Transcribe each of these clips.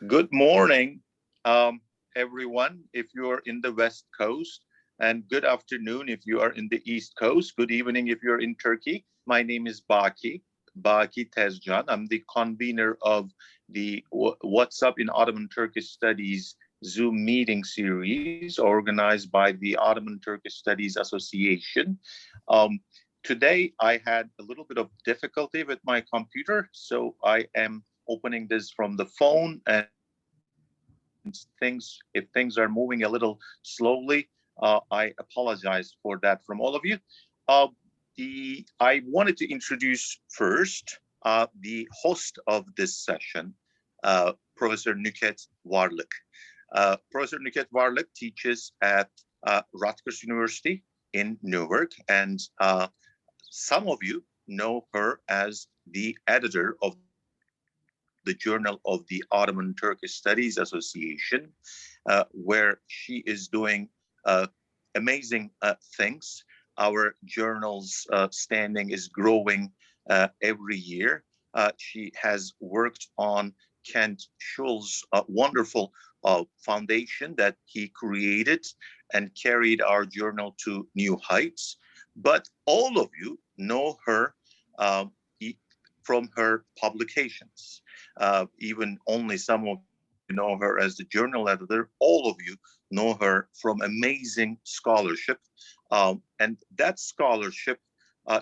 Good morning, everyone, if you're in the West Coast, and good afternoon if you are in the East Coast. Good evening if you're in Turkey. My name is Baki Tezcan. I'm the convener of the What's Up in Ottoman Turkish Studies Zoom meeting series organized by the Ottoman Turkish Studies Association. Today, I had a little bit of difficulty with my computer, so I am opening this from the phone, and if things are moving a little slowly, I apologize for that from all of you. I wanted to introduce first the host of this session, Professor Nükhet Varlık. Professor Nükhet Varlık teaches at Rutgers University in Newark, and some of you know her as the editor of the Journal of the Ottoman Turkish Studies Association, where she is doing amazing things. Our journal's standing is growing every year. She has worked on Kent Schul's wonderful foundation that he created and carried our journal to new heights. But all of you know her from her publications. Even only some of you know her as the journal editor. All of you know her from amazing scholarship. And that scholarship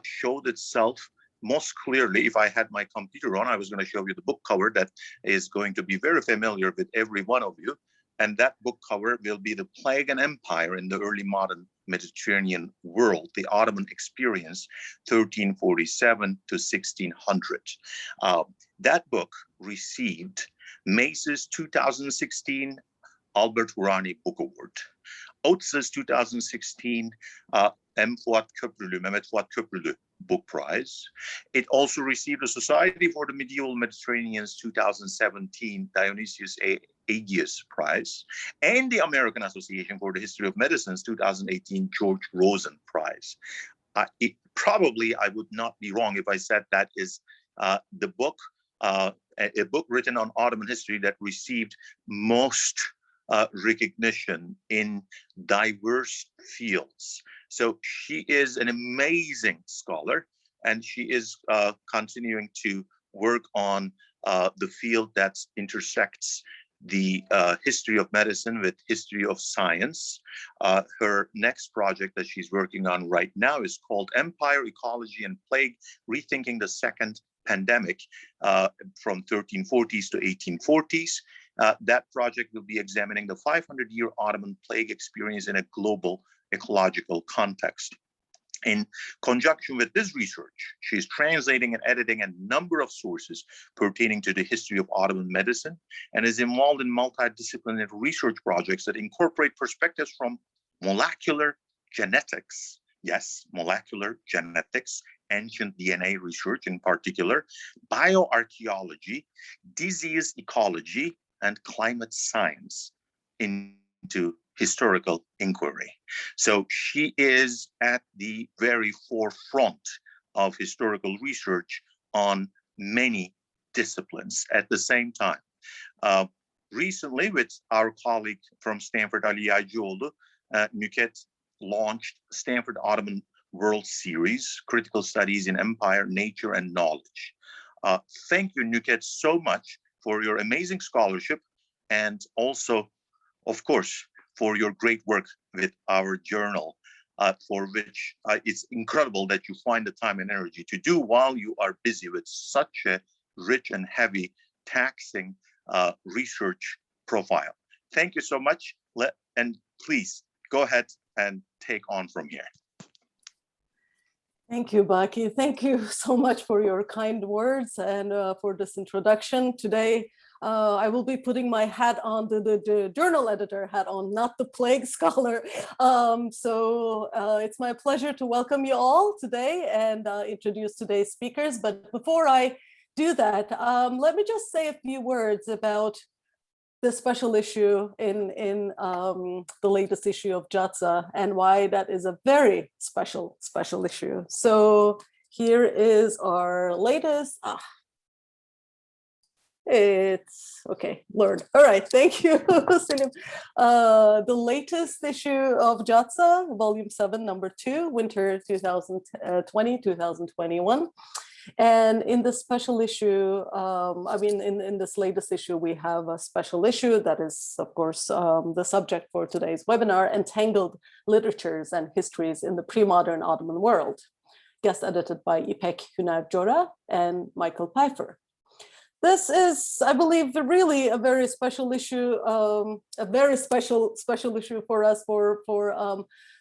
showed itself most clearly. If I had my computer on, I was going to show you the book cover that is going to be very familiar with every one of you. And that book cover will be The Plague and Empire in the Early Modern Mediterranean World, the Ottoman Experience, 1347 to 1600. That book received Mace's 2016 Albert Hourani Book Award, OTSA's 2016 Mehmet Fuat Köprülü Book Prize. It also received the Society for the Medieval Mediterranean's 2017 Dionysius Aegius Prize, and the American Association for the History of Medicine's 2018 George Rosen Prize. Probably I would not be wrong if I said that is the book, a book written on Ottoman history that received most recognition in diverse fields. So she is an amazing scholar, and she is continuing to work on the field that intersects the history of medicine with history of science. Her next project that she's working on right now is called Empire, Ecology, and Plague, Rethinking the Second Pandemic from 1340s to 1840s. That project will be examining the 500-year Ottoman plague experience in a global ecological context. In conjunction with this research, she is translating and editing a number of sources pertaining to the history of Ottoman medicine and is involved in multidisciplinary research projects that incorporate perspectives from molecular genetics, yes, molecular genetics, ancient DNA research in particular, bioarchaeology, disease ecology, and climate science into historical inquiry. So she is at the very forefront of historical research on many disciplines at the same time. Recently, with our colleague from Stanford, Ali Yaycıoğlu, Nükhet launched Stanford Ottoman World Series, Critical Studies in Empire, Nature, and Knowledge. Thank you, Nükhet, so much for your amazing scholarship, and also, of course, for your great work with our journal, for which it's incredible that you find the time and energy to do while you are busy with such a rich and heavy, taxing research profile. Thank you so much, and please go ahead and take on from here. Thank you, Baki. Thank you so much for your kind words and for this introduction. Today, I will be putting my hat on, the journal editor hat on, not the plague scholar. It's my pleasure to welcome you all today and introduce today's speakers. But before I do that, let me just say a few words about the special issue in the latest issue of JATSA and why that is a very special issue. So here is our latest. It's okay, learned. All right, thank you, Selim. The latest issue of JATSA, Volume 7, Number 2, Winter 2020-2021. And in this special issue, in this latest issue, we have a special issue that is, of course, the subject for today's webinar, Entangled Literatures and Histories in the Pre-Modern Ottoman World, guest edited by İpek Hüner and Michael Pfeiffer. This is, I believe, really a very special issue, a very special issue for us for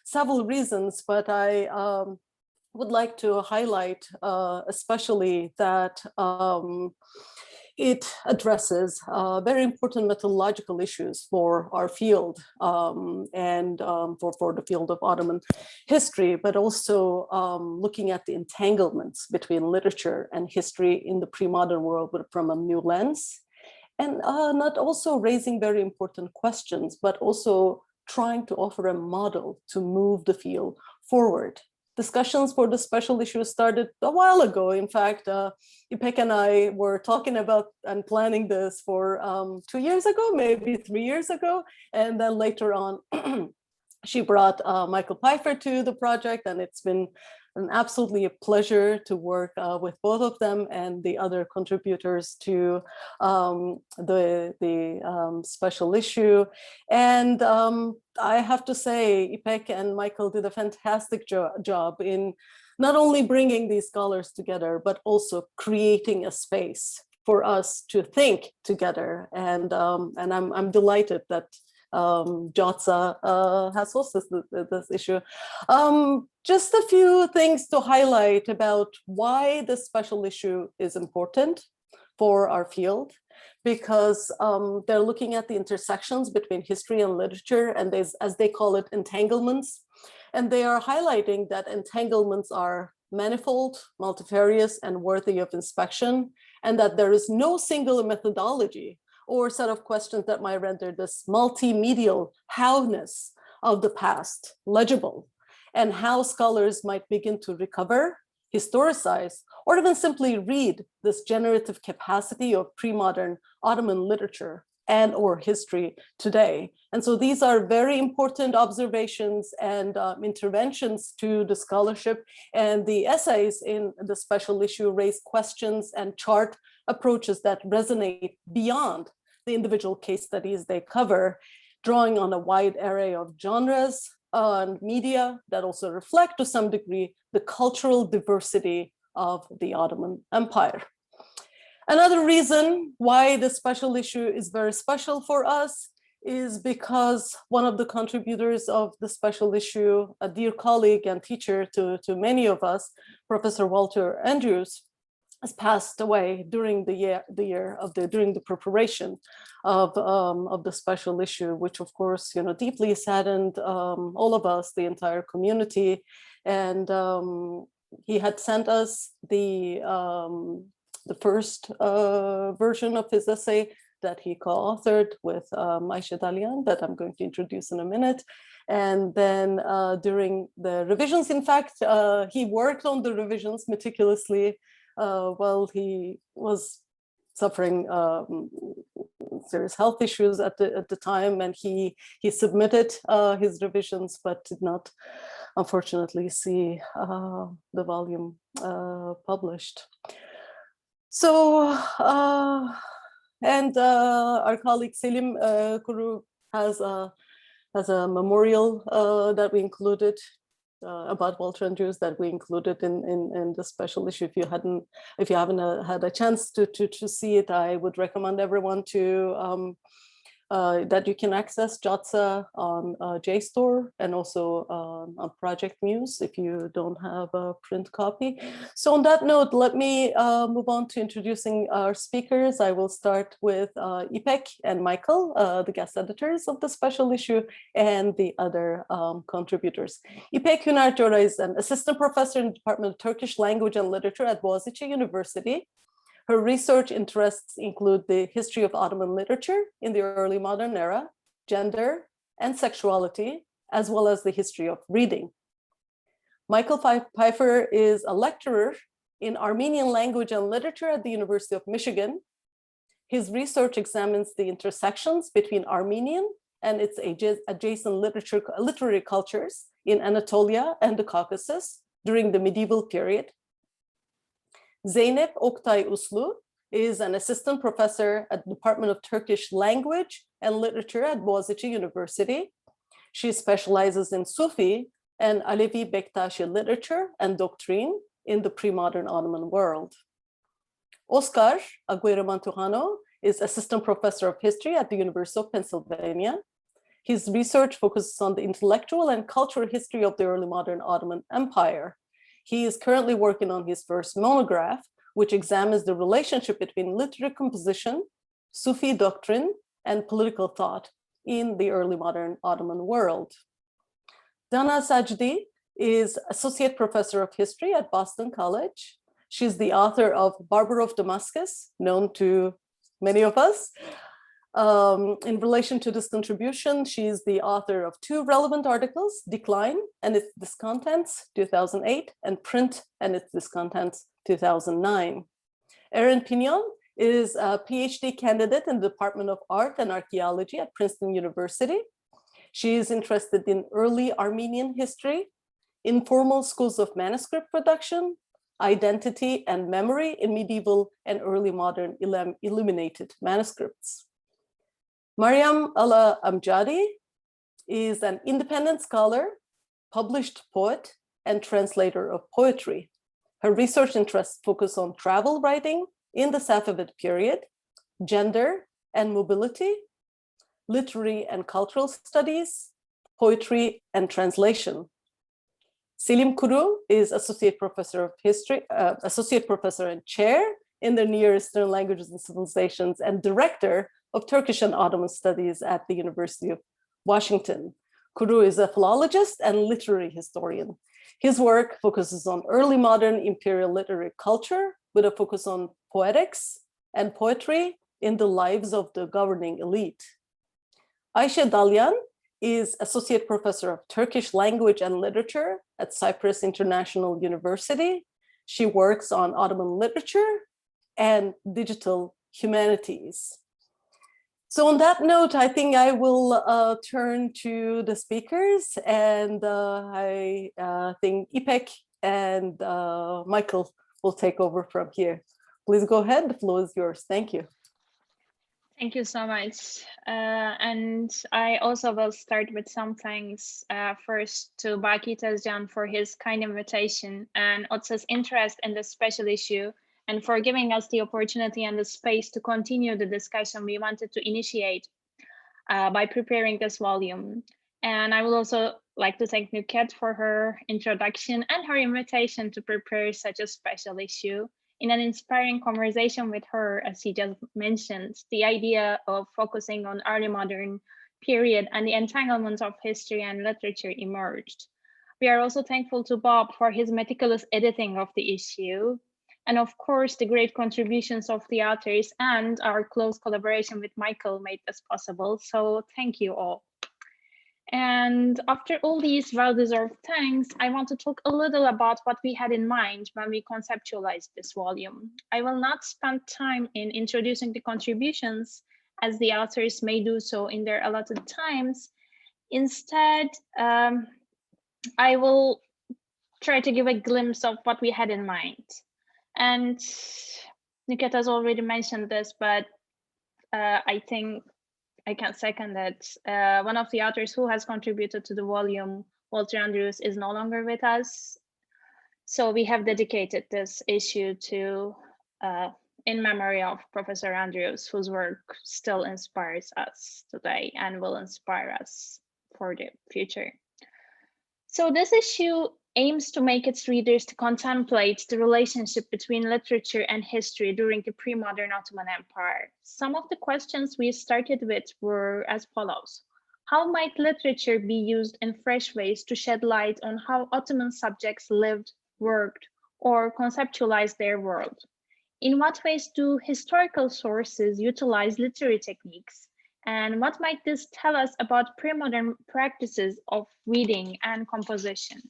several reasons, but I would like to highlight especially that it addresses very important methodological issues for our field and for the field of Ottoman history, but also looking at the entanglements between literature and history in the pre-modern world, but from a new lens, and not also raising very important questions, but also trying to offer a model to move the field forward. Discussions for the special issue started a while ago. In fact, İpek and I were talking about and planning this for 2 years ago, maybe 3 years ago. And then later on, she brought Michael Pfeiffer to the project, and it's been absolutely a pleasure to work with both of them and the other contributors to the special issue. And I have to say, İpek and Michael did a fantastic job in not only bringing these scholars together, but also creating a space for us to think together. And I'm delighted that JATSA has hosted this issue. Just a few things to highlight about why this special issue is important for our field, because they're looking at the intersections between history and literature, and as they call it, entanglements. And they are highlighting that entanglements are manifold, multifarious, and worthy of inspection, and that there is no single methodology or set of questions that might render this multimedial howness of the past legible, and how scholars might begin to recover, historicize, or even simply read this generative capacity of pre-modern Ottoman literature and or history today. And so these are very important observations and interventions to the scholarship, and the essays in the special issue raise questions and chart approaches that resonate beyond the individual case studies they cover, drawing on a wide array of genres and media that also reflect to some degree the cultural diversity of the Ottoman Empire. Another reason why this special issue is very special for us is because one of the contributors of the special issue, a dear colleague and teacher to many of us, Professor Walter Andrews, has passed away during the preparation of the special issue, which of course, deeply saddened all of us, the entire community. And he had sent us the first version of his essay that he co-authored with Ayşe Dalyan, that I'm going to introduce in a minute. And then during the revisions, in fact, he worked on the revisions meticulously while he was suffering serious health issues at the time, and he submitted his revisions, but did not, unfortunately, see the volume published. So, and our colleague Selim Kuru has a memorial that we included about Walter Andrews that we included in the special issue. If you haven't had a chance to see it, I would recommend everyone to that you can access JATSA on JSTOR and also on Project Muse if you don't have a print copy. So on that note, let me move on to introducing our speakers. I will start with İpek and Michael, the guest editors of the special issue, and the other contributors. İpek Hüner is an assistant professor in the Department of Turkish Language and Literature at Boğaziçi University. Her research interests include the history of Ottoman literature in the early modern era, gender and sexuality, as well as the history of reading. Michael Pfeiffer is a lecturer in Armenian language and literature at the University of Michigan. His research examines the intersections between Armenian and its adjacent literary cultures in Anatolia and the Caucasus during the medieval period. Zeynep Oktay Uslu is an assistant professor at the Department of Turkish Language and Literature at Boğaziçi University. She specializes in Sufi and Alevi Bektashi literature and doctrine in the pre-modern Ottoman world. Oscar Agüero Mantujano is assistant professor of history at the University of Pennsylvania. His research focuses on the intellectual and cultural history of the early modern Ottoman Empire. He is currently working on his first monograph, which examines the relationship between literary composition, Sufi doctrine, and political thought in the early modern Ottoman world. Dana Sajdi is associate professor of history at Boston College. She's the author of Barber of Damascus, known to many of us. In relation to this contribution, she's the author of two relevant articles, Decline and its Discontents, 2008, and Print and its Discontents, 2009. Erin Pignon is a PhD candidate in the Department of Art and Archaeology at Princeton University. She is interested in early Armenian history, informal schools of manuscript production, identity and memory in medieval and early modern illuminated manuscripts. Mariam Ala Amjadi is an independent scholar, published poet, and translator of poetry. Her research interests focus on travel writing in the Safavid period, gender and mobility, literary and cultural studies, poetry, and translation. Selim Kuru is associate professor of history, associate professor and chair in the Near Eastern Languages and Civilizations, and director of Turkish and Ottoman Studies at the University of Washington. Kuru is a philologist and literary historian. His work focuses on early modern imperial literary culture with a focus on poetics and poetry in the lives of the governing elite. Ayşe Dalyan is associate professor of Turkish language and literature at Cyprus International University. She works on Ottoman literature and digital humanities. So on that note, I think I will turn to the speakers, and I think Ipek and Michael will take over from here. Please go ahead, the floor is yours. Thank you. Thank you so much. And I also will start with some thanks first to Baki Tezcan for his kind invitation and Otsa's interest in this special issue, and for giving us the opportunity and the space to continue the discussion we wanted to initiate by preparing this volume. And I would also like to thank Nuket for her introduction and her invitation to prepare such a special issue. In an inspiring conversation with her, as he just mentioned, the idea of focusing on early modern period and the entanglement of history and literature emerged. We are also thankful to Bob for his meticulous editing of the issue, and of course, the great contributions of the authors and our close collaboration with Michael made this possible. So thank you all. And after all these well-deserved thanks, I want to talk a little about what we had in mind when we conceptualized this volume. I will not spend time in introducing the contributions, as the authors may do so in their allotted times. Instead, I will try to give a glimpse of what we had in mind. And Nuket has already mentioned this, but I think I can second that. One of the authors who has contributed to the volume, Walter Andrews, is no longer with us. So we have dedicated this issue to, in memory of Professor Andrews, whose work still inspires us today and will inspire us for the future. So this issue aims to make its readers to contemplate the relationship between literature and history during the pre-modern Ottoman Empire. Some of the questions we started with were as follows. How might literature be used in fresh ways to shed light on how Ottoman subjects lived, worked, or conceptualized their world? In what ways do historical sources utilize literary techniques? And what might this tell us about pre-modern practices of reading and composition?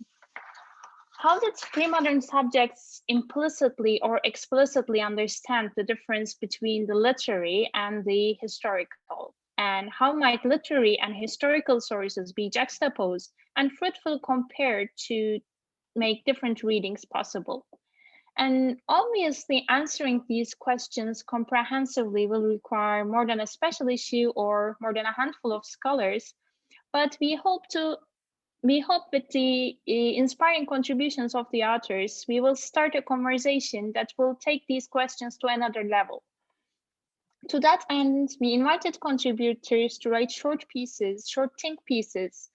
How did pre-modern subjects implicitly or explicitly understand the difference between the literary and the historical? And how might literary and historical sources be juxtaposed and fruitfully compared to make different readings possible? And obviously, answering these questions comprehensively will require more than a special issue or more than a handful of scholars, but we hope with the inspiring contributions of the authors, we will start a conversation that will take these questions to another level. To that end, we invited contributors to write short think pieces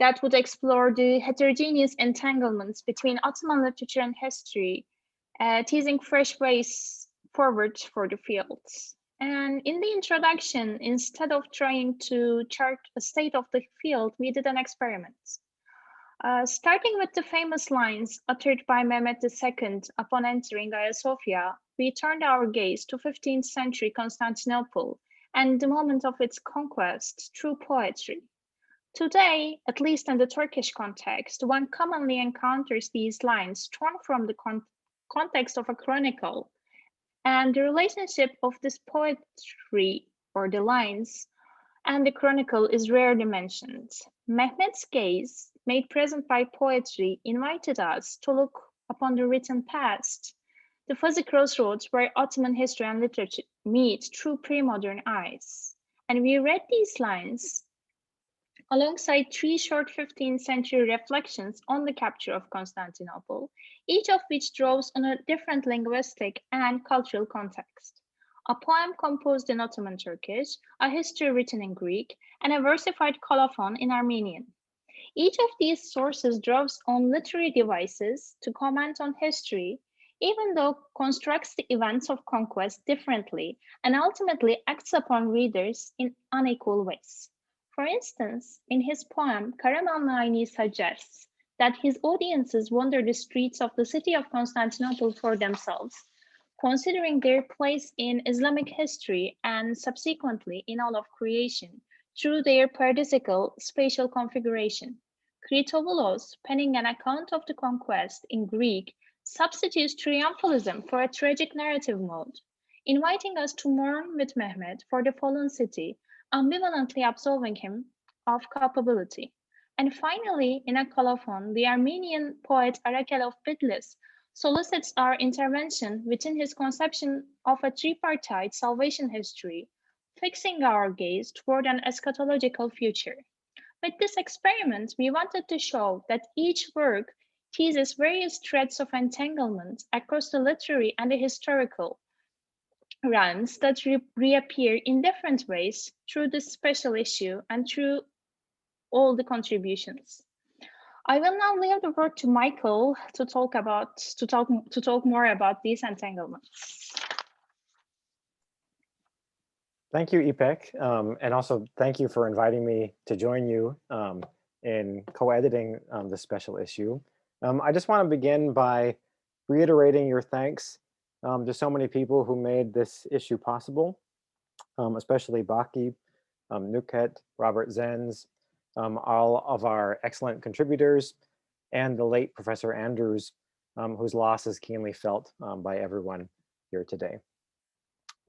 that would explore the heterogeneous entanglements between Ottoman literature and history, teasing fresh ways forward for the fields. And in the introduction, instead of trying to chart a state of the field, we did an experiment. Starting with the famous lines uttered by Mehmet II upon entering Hagia Sophia, we turned our gaze to 15th century Constantinople and the moment of its conquest through poetry. Today, at least in the Turkish context, one commonly encounters these lines torn from the context of a chronicle, and the relationship of this poetry, or the lines, and the chronicle is rarely mentioned. Mehmet's gaze, made present by poetry, invited us to look upon the written past, the fuzzy crossroads where Ottoman history and literature meet through pre-modern eyes. And we read these lines alongside three short 15th century reflections on the capture of Constantinople, each of which draws on a different linguistic and cultural context. A poem composed in Ottoman Turkish, a history written in Greek, and a versified colophon in Armenian. Each of these sources draws on literary devices to comment on history, even though constructs the events of conquest differently and ultimately acts upon readers in unequal ways. For instance, in his poem, Karaman Naini suggests that his audiences wander the streets of the city of Constantinople for themselves, considering their place in Islamic history and subsequently in all of creation, through their paradisical spatial configuration. Kritoboulos, penning an account of the conquest in Greek, substitutes triumphalism for a tragic narrative mode, inviting us to mourn with Mehmet for the fallen city, ambivalently absolving him of culpability. And finally, in a colophon, the Armenian poet Arakel of Bitlis solicits our intervention within his conception of a tripartite salvation history, fixing our gaze toward an eschatological future. With this experiment, we wanted to show that each work teases various threads of entanglement across the literary and the historical realms that reappear in different ways through this special issue and through all the contributions. I will now leave the word to Michael to talk more about these entanglements. Thank you, Ipek, and also thank you for inviting me to join you in co-editing this special issue. I just want to begin by reiterating your thanks to so many people who made this issue possible, especially Baki, Nuket, Robert Zenz, all of our excellent contributors, and the late Professor Andrews, whose loss is keenly felt by everyone here today.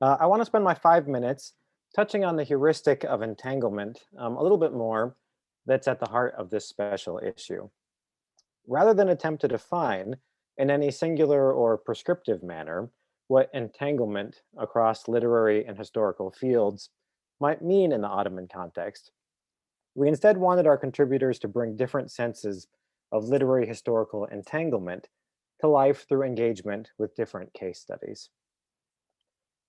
I want to spend my 5 minutes touching on the heuristic of entanglement a little bit more that's at the heart of this special issue. Rather than attempt to define in any singular or prescriptive manner what entanglement across literary and historical fields might mean in the Ottoman context, we instead wanted our contributors to bring different senses of literary historical entanglement to life through engagement with different case studies.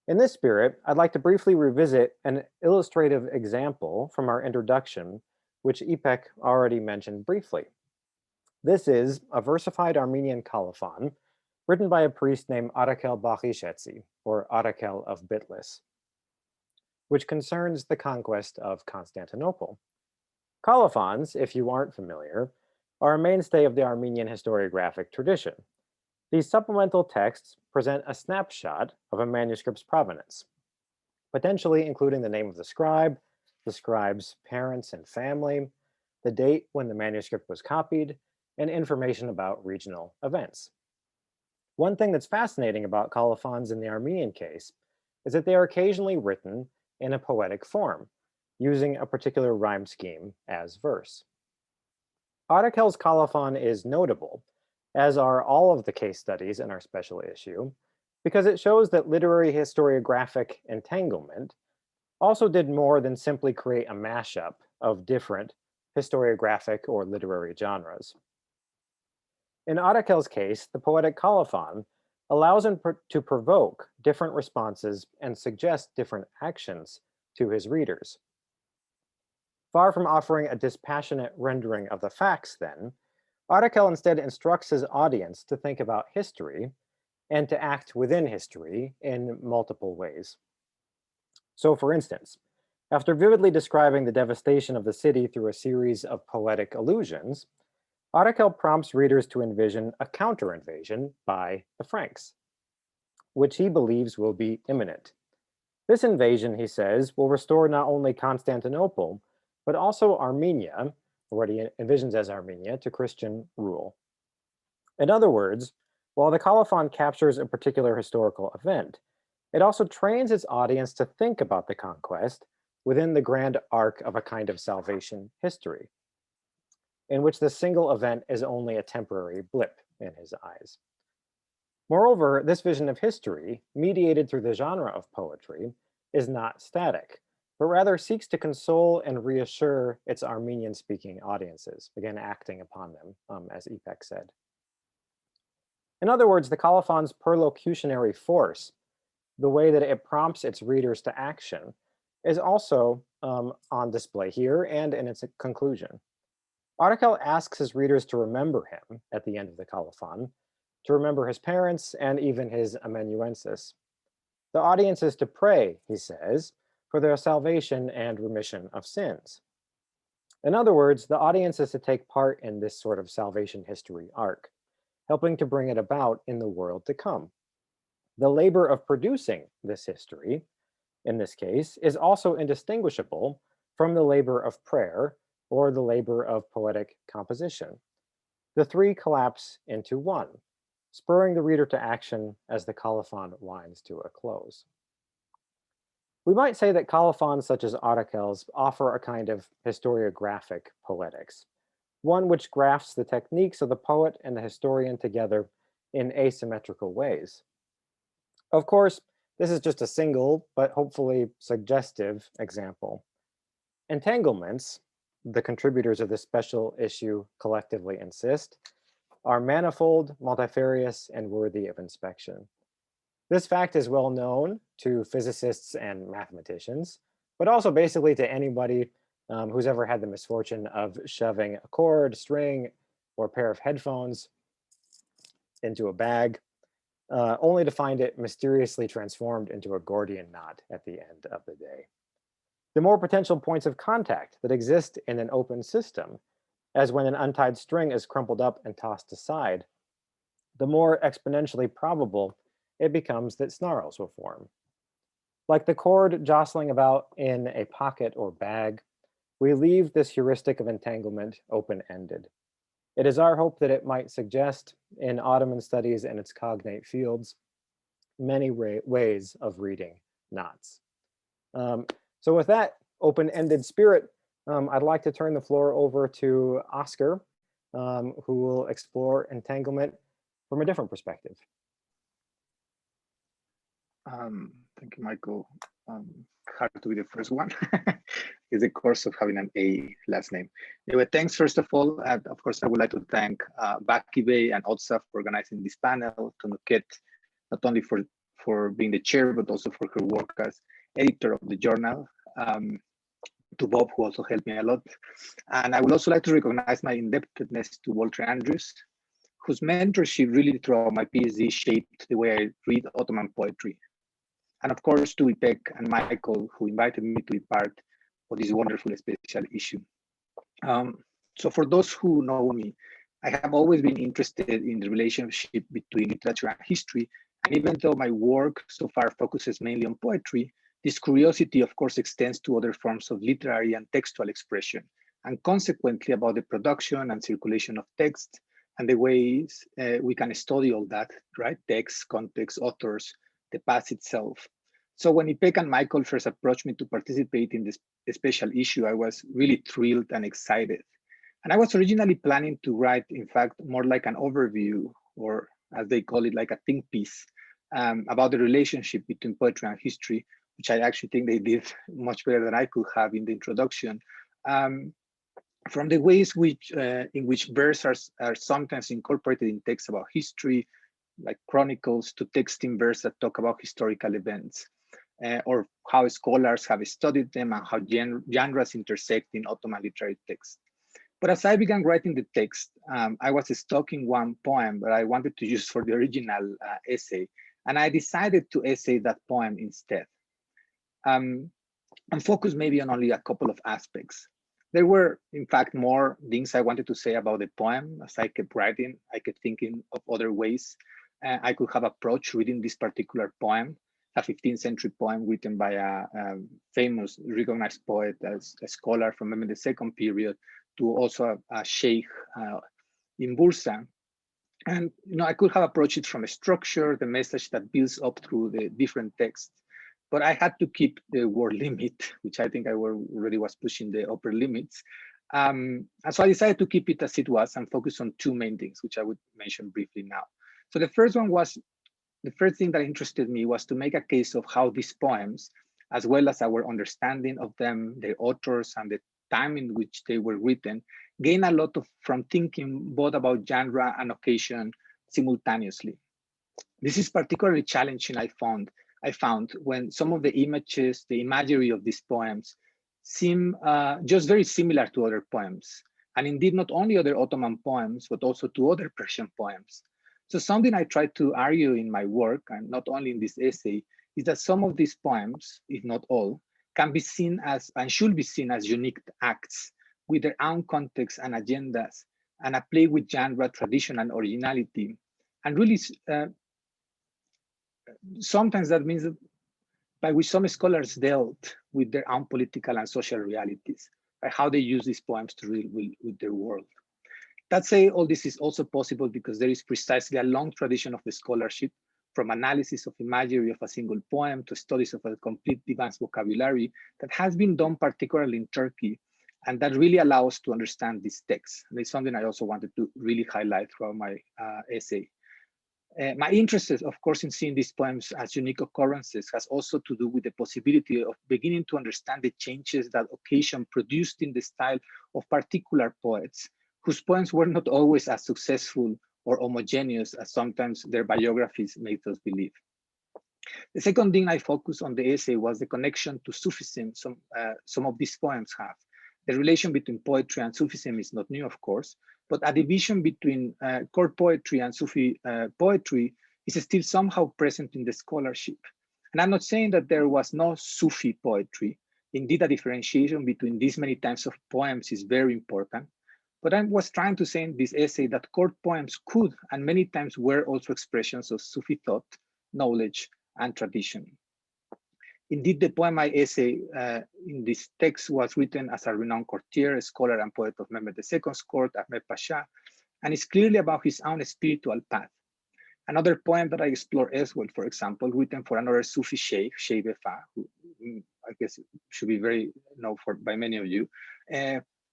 In this spirit, I'd like to briefly revisit an illustrative example from our introduction, which Ipek already mentioned briefly. This is a versified Armenian colophon written by a priest named Arakel Bakhishetsi, or Arakel of Bitlis, which concerns the conquest of Constantinople. Colophons, if you aren't familiar, are a mainstay of the Armenian historiographic tradition. These supplemental texts present a snapshot of a manuscript's provenance, potentially including the name of the scribe's parents and family, the date when the manuscript was copied, and information about regional events. One thing that's fascinating about colophons in the Armenian case is that they are occasionally written in a poetic form, using a particular rhyme scheme as verse. Artakel's colophon is notable, as are all of the case studies in our special issue, because it shows that literary historiographic entanglement also did more than simply create a mashup of different historiographic or literary genres. In Artakel's case, the poetic colophon allows him to provoke different responses and suggest different actions to his readers. Far from offering a dispassionate rendering of the facts, then, Artakel instead instructs his audience to think about history and to act within history in multiple ways. So, for instance, after vividly describing the devastation of the city through a series of poetic allusions, Artakel prompts readers to envision a counter-invasion by the Franks, which he believes will be imminent. This invasion, he says, will restore not only Constantinople, but also Armenia, or what he envisions as Armenia, to Christian rule. In other words, while the colophon captures a particular historical event, it also trains its audience to think about the conquest within the grand arc of a kind of salvation history, in which the single event is only a temporary blip in his eyes. Moreover, this vision of history, mediated through the genre of poetry, is not static, but rather seeks to console and reassure its Armenian-speaking audiences, again, acting upon them, as Ipek said. In other words, the colophon's perlocutionary force, the way that it prompts its readers to action, is also on display here and in its conclusion. Artakel asks his readers to remember him at the end of the colophon, to remember his parents and even his amanuensis. The audience is to pray, he says, for their salvation and remission of sins. In other words, the audience is to take part in this sort of salvation history arc, helping to bring it about in the world to come. The labor of producing this history, in this case, is also indistinguishable from the labor of prayer or the labor of poetic composition. The three collapse into one, spurring the reader to action as the colophon winds to a close. We might say that colophons such as Artakel's offer a kind of historiographic poetics, one which grafts the techniques of the poet and the historian together in asymmetrical ways. Of course, this is just a single, but hopefully suggestive example. Entanglements, the contributors of this special issue collectively insist, are manifold, multifarious, and worthy of inspection. This fact is well known to physicists and mathematicians, but also basically to anybody who's ever had the misfortune of shoving a cord, string, or a pair of headphones into a bag, only to find it mysteriously transformed into a Gordian knot at the end of the day. The more potential points of contact that exist in an open system, as when an untied string is crumpled up and tossed aside, the more exponentially probable it becomes that snarls will form. Like the cord jostling about in a pocket or bag, we leave this heuristic of entanglement open-ended. It is our hope that it might suggest, in Ottoman studies and its cognate fields, many ways of reading knots. So with that open-ended spirit, I'd like to turn the floor over to Oscar, who will explore entanglement from a different perspective. Thank you, Michael. Hard to be the first one. It's the course of having an A last name. Anyway, thanks first of all. Of course, I would like to thank Bektashi and Otsa for organizing this panel, to Nuket, not only for being the chair, but also for her work as editor of the journal, to Bob, who also helped me a lot. And I would also like to recognize my indebtedness to Walter Andrews, whose mentorship really throughout my PhD shaped the way I read Ottoman poetry. And of course, to Ipek and Michael, who invited me to be part of this wonderful special issue. So for those who know me, I have always been interested in the relationship between literature and history. And even though my work so far focuses mainly on poetry, this curiosity, of course, extends to other forms of literary and textual expression. and consequently about the production and circulation of text and the ways we can study all that, right? Text, context, authors, the past itself. So when Ipek and Michael first approached me to participate in this special issue, I was really thrilled and excited. And I was originally planning to write, in fact, more like an overview, or as they call it, like a think piece about the relationship between poetry and history, which I actually think they did much better than I could have in the introduction. From the ways in which verse are sometimes incorporated in texts about history, like chronicles, to text in verse that talk about historical events, or how scholars have studied them and how genres intersect in Ottoman literary texts. But as I began writing the text, I was stuck in one poem that I wanted to use for the original essay, and I decided to essay that poem instead, and focus maybe on only a couple of aspects. There were, in fact, more things I wanted to say about the poem. As I kept writing, I kept thinking of other ways I could have approached reading this particular poem, a 15th century poem written by a famous, recognized poet, a scholar from maybe the second period, to also a sheikh in Bursa. And I could have approached it from a structure, the message that builds up through the different texts. But I had to keep the word limit, which I think I already was pushing the upper limits. And so I decided to keep it as it was and focus on two main things, which I would mention briefly now. So the first thing that interested me was to make a case of how these poems, as well as our understanding of them, the authors, and the time in which they were written, gain a lot from thinking both about genre and occasion simultaneously. This is particularly challenging, I found when some of the images, the imagery of these poems seem just very similar to other poems. And indeed, not only other Ottoman poems, but also to other Persian poems. So something I try to argue in my work, and not only in this essay, is that some of these poems, if not all, can be seen as, and should be seen as, unique acts with their own context and agendas, and a play with genre, tradition, and originality. And really, sometimes that means that by which some scholars dealt with their own political and social realities, by how they use these poems to deal with their world. That say, all this is also possible because there is precisely a long tradition of the scholarship, from analysis of imagery of a single poem to studies of a complete advanced vocabulary, that has been done particularly in Turkey, and that really allows us to understand these texts. And it's something I also wanted to really highlight throughout my essay. My interest, of course, in seeing these poems as unique occurrences has also to do with the possibility of beginning to understand the changes that occasion produced in the style of particular poets, whose poems were not always as successful or homogeneous as sometimes their biographies made us believe. The second thing I focused on the essay was the connection to Sufism some of these poems have. The relation between poetry and Sufism is not new, of course, but a division between court poetry and Sufi poetry is still somehow present in the scholarship. And I'm not saying that there was no Sufi poetry. Indeed, a differentiation between these many types of poems is very important. But I was trying to say in this essay that court poems could, and many times were, also expressions of Sufi thought, knowledge, and tradition. Indeed, the poem I essay in this text was written as a renowned courtier, scholar, and poet of Mehmed II's court, Ahmed Pasha, and is clearly about his own spiritual path. Another poem that I explore as well, for example, written for another Sufi sheikh, Sheikh Befa, who I guess should be very known by many of you.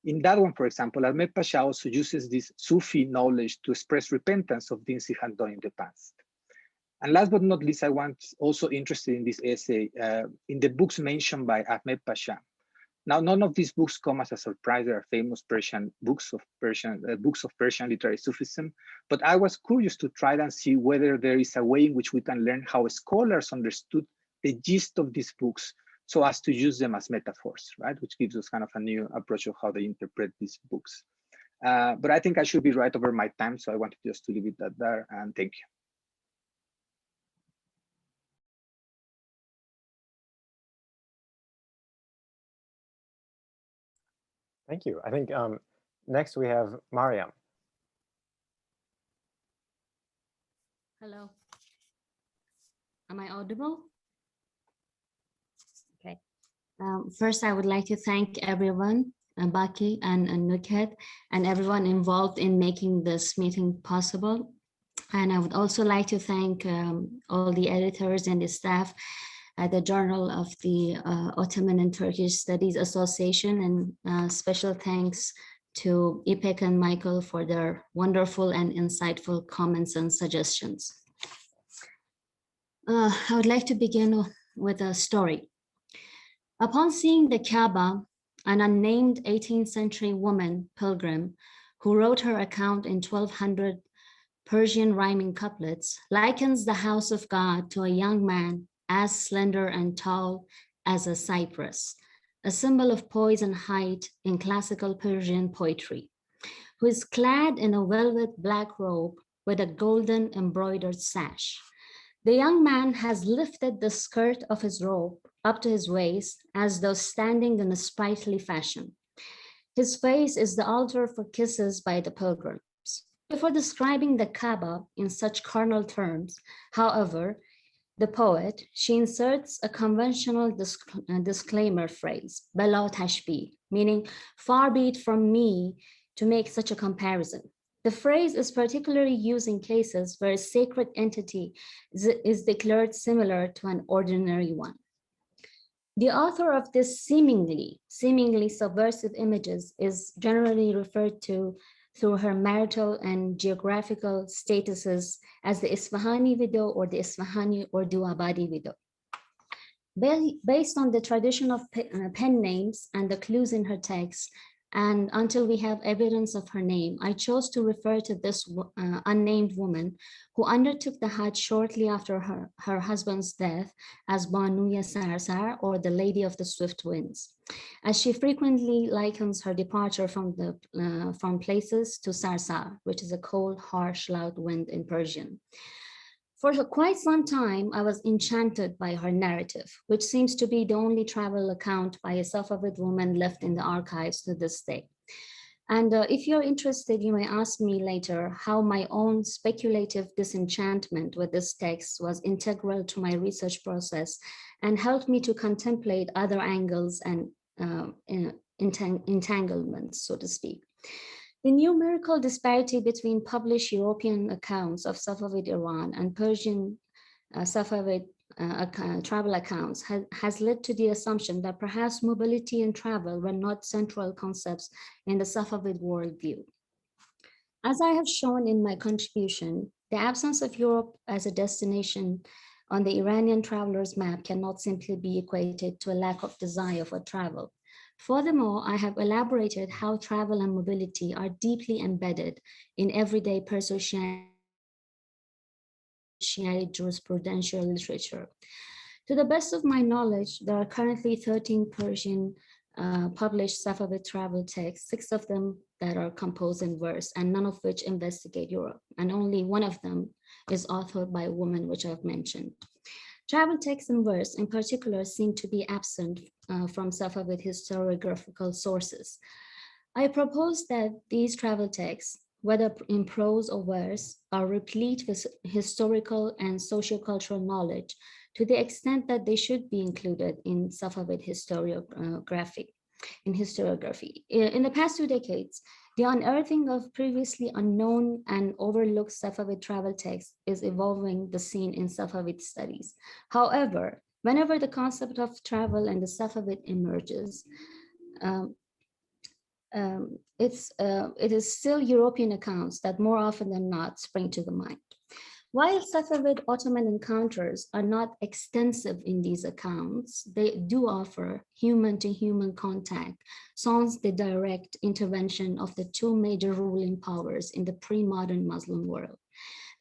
In that one, for example, Ahmed Pasha also uses this Sufi knowledge to express repentance of things he had done in the past. And last but not least, I was also interested in this essay in the books mentioned by Ahmed Pasha. Now, none of these books come as a surprise. They are famous Persian books of Persian literary Sufism. But I was curious to try and see whether there is a way in which we can learn how scholars understood the gist of these books, so as to use them as metaphors, right? Which gives us kind of a new approach of how they interpret these books. But I think I should be right over my time, so I wanted just to leave it at there, and thank you. Thank you. I think next we have Mariam. Hello. Am I audible? Okay. First, I would like to thank everyone Baki and Nukhet, and everyone involved in making this meeting possible. And I would also like to thank all the editors and the staff at the Journal of the Ottoman and Turkish Studies Association, and special thanks to Ipek and Michael for their wonderful and insightful comments and suggestions. I would like to begin with a story. Upon seeing the Kaaba, an unnamed 18th century woman pilgrim who wrote her account in 1200 Persian rhyming couplets likens the house of God to a young man as slender and tall as a cypress, a symbol of poise and height in classical Persian poetry, who is clad in a velvet black robe with a golden embroidered sash. The young man has lifted the skirt of his robe up to his waist as though standing in a sprightly fashion. His face is the altar for kisses by the pilgrims. Before describing the Kaaba in such carnal terms, however, the poet, she inserts a conventional disclaimer phrase, bela tashbih, meaning far be it from me to make such a comparison. The phrase is particularly used in cases where a sacred entity is declared similar to an ordinary one. The author of this seemingly subversive images is generally referred to through her marital and geographical statuses as the Isfahani widow or the Isfahani or Duabadi widow. Based on the tradition of pen names and the clues in her text, and until we have evidence of her name, I chose to refer to this unnamed woman who undertook the Hajj shortly after her husband's death as Banuya Sarsar, or the Lady of the Swift Winds, as she frequently likens her departure from places to Sarsar, which is a cold, harsh, loud wind in Persian. For quite some time, I was enchanted by her narrative, which seems to be the only travel account by a Safavid woman left in the archives to this day. And if you're interested, you may ask me later how my own speculative disenchantment with this text was integral to my research process and helped me to contemplate other angles and entanglements, so to speak. The numerical disparity between published European accounts of Safavid Iran and Persian Safavid travel accounts has led to the assumption that perhaps mobility and travel were not central concepts in the Safavid worldview. As I have shown in my contribution, the absence of Europe as a destination on the Iranian traveler's map cannot simply be equated to a lack of desire for travel. Furthermore, I have elaborated how travel and mobility are deeply embedded in everyday Perso-Shiite jurisprudential literature. To the best of my knowledge, there are currently 13 Persian published Safavid travel texts, 6 of them that are composed in verse, and none of which investigate Europe, and only one of them is authored by a woman, which I've mentioned. Travel texts in verse in particular seem to be absent from Safavid historiographical sources. I propose that these travel texts, whether in prose or verse, are replete with historical and sociocultural knowledge to the extent that they should be included in Safavid historiography. In the past 2 decades, the unearthing of previously unknown and overlooked Safavid travel texts is evolving the scene in Safavid studies. However, whenever the concept of travel and the Safavid emerges, it is still European accounts that more often than not spring to the mind. While Safavid Ottoman encounters are not extensive in these accounts, they do offer human-to-human contact sans the direct intervention of the 2 major ruling powers in the pre-modern Muslim world,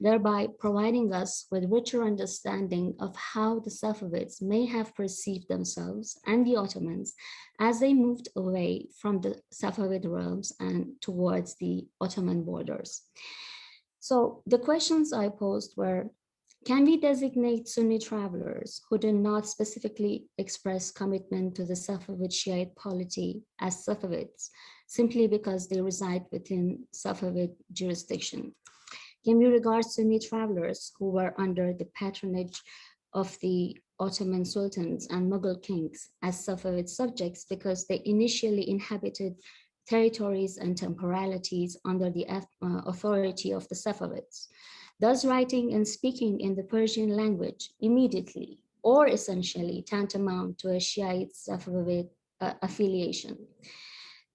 thereby providing us with richer understanding of how the Safavids may have perceived themselves and the Ottomans as they moved away from the Safavid realms and towards the Ottoman borders. So the questions I posed were, can we designate Sunni travelers who do not specifically express commitment to the Safavid Shiite polity as Safavids, simply because they reside within Safavid jurisdiction? Can we regard Sunni travelers who were under the patronage of the Ottoman sultans and Mughal kings as Safavid subjects because they initially inhabited territories and temporalities under the authority of the Safavids, thus writing and speaking in the Persian language immediately or essentially tantamount to a Shiite Safavid affiliation.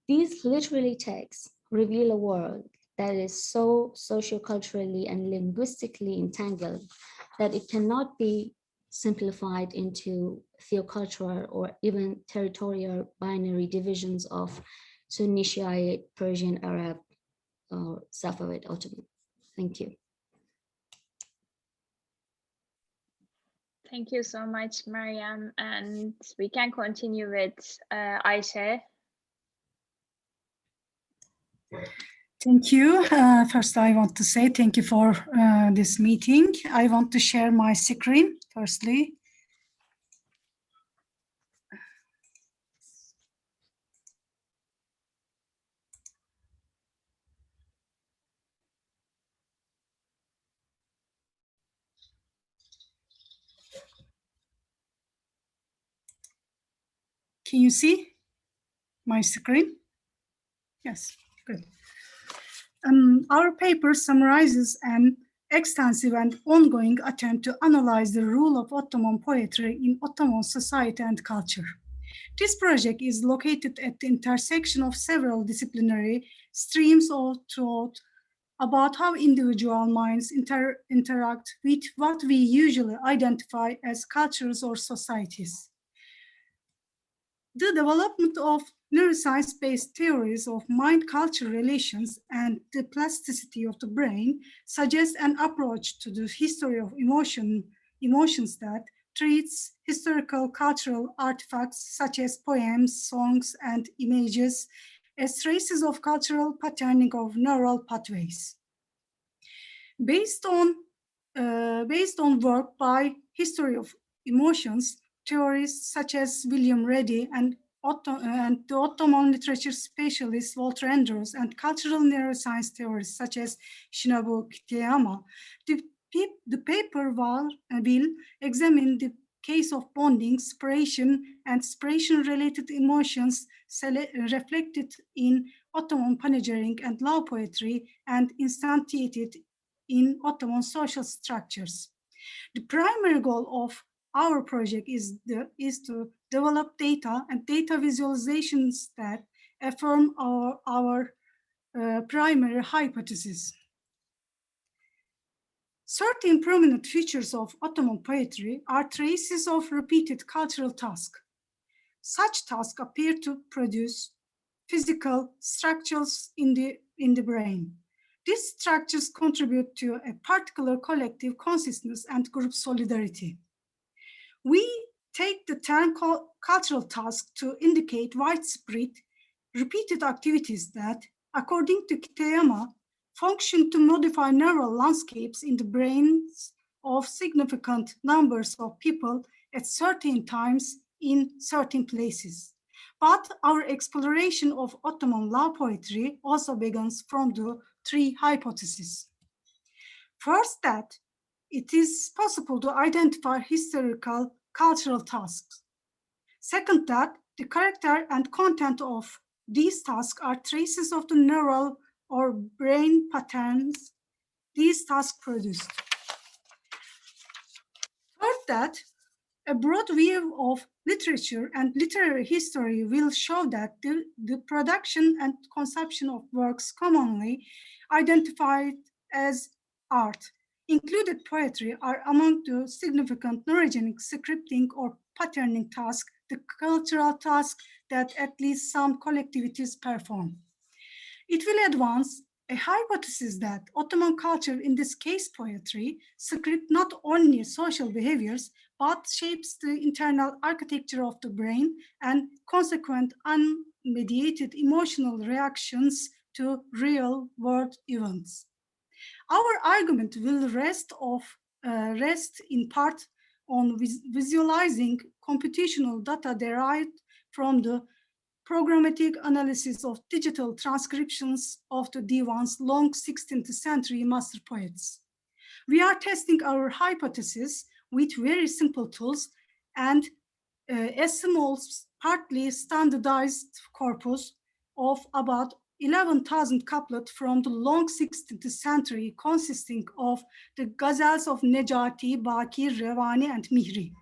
These literary texts reveal a world that is so socioculturally and linguistically entangled that it cannot be simplified into theocultural or even territorial binary divisions of Sunni Shiite, Persian, Arab, or Safavid, Ottoman. Thank you. Thank you so much, Mariam. And we can continue with Ayşe. Thank you. First, I want to say thank you for this meeting. I want to share my screen, firstly. Can you see my screen? Yes, good. Our paper summarizes an extensive and ongoing attempt to analyze the role of Ottoman poetry in Ottoman society and culture. This project is located at the intersection of several disciplinary streams of thought about how individual minds interact with what we usually identify as cultures or societies. The development of neuroscience-based theories of mind-culture relations and the plasticity of the brain suggests an approach to the history of emotions that treats historical cultural artifacts such as poems, songs, and images as traces of cultural patterning of neural pathways. Based on work by History of Emotions, theorists such as William Reddy and the Ottoman literature specialist Walter Andrews and cultural neuroscience theorists such as Shinobu Kitayama, the paper will examine the case of bonding, separation, and separation-related emotions reflected in Ottoman panegyric and love poetry and instantiated in Ottoman social structures. The primary goal of our project is to develop data and data visualizations that affirm our primary hypothesis. Certain prominent features of Ottoman poetry are traces of repeated cultural tasks. Such tasks appear to produce physical structures in the brain. These structures contribute to a particular collective consciousness and group solidarity. We take the term cultural task to indicate widespread, repeated activities that, according to Kitayama, function to modify neural landscapes in the brains of significant numbers of people at certain times in certain places. But our exploration of Ottoman love poetry also begins from the three hypotheses. First, that it is possible to identify historical cultural tasks. Second, that the character and content of these tasks are traces of the neural or brain patterns these tasks produced. Third, that a broad view of literature and literary history will show that the production and consumption of works commonly identified as art, included poetry, are among the significant neurogenic scripting or patterning tasks, the cultural tasks that at least some collectivities perform. It will advance a hypothesis that Ottoman culture, in this case poetry, script not only social behaviors, but shapes the internal architecture of the brain and consequent unmediated emotional reactions to real world events. Our argument will rest in part on visualizing computational data derived from the programmatic analysis of digital transcriptions of the Divan's long 16th century master poets. We are testing our hypothesis with very simple tools and a small, partly standardized corpus of about 11,000 couplets from the long 16th century, consisting of the ghazals of Nejati, Baqir, Revani, and Mihri.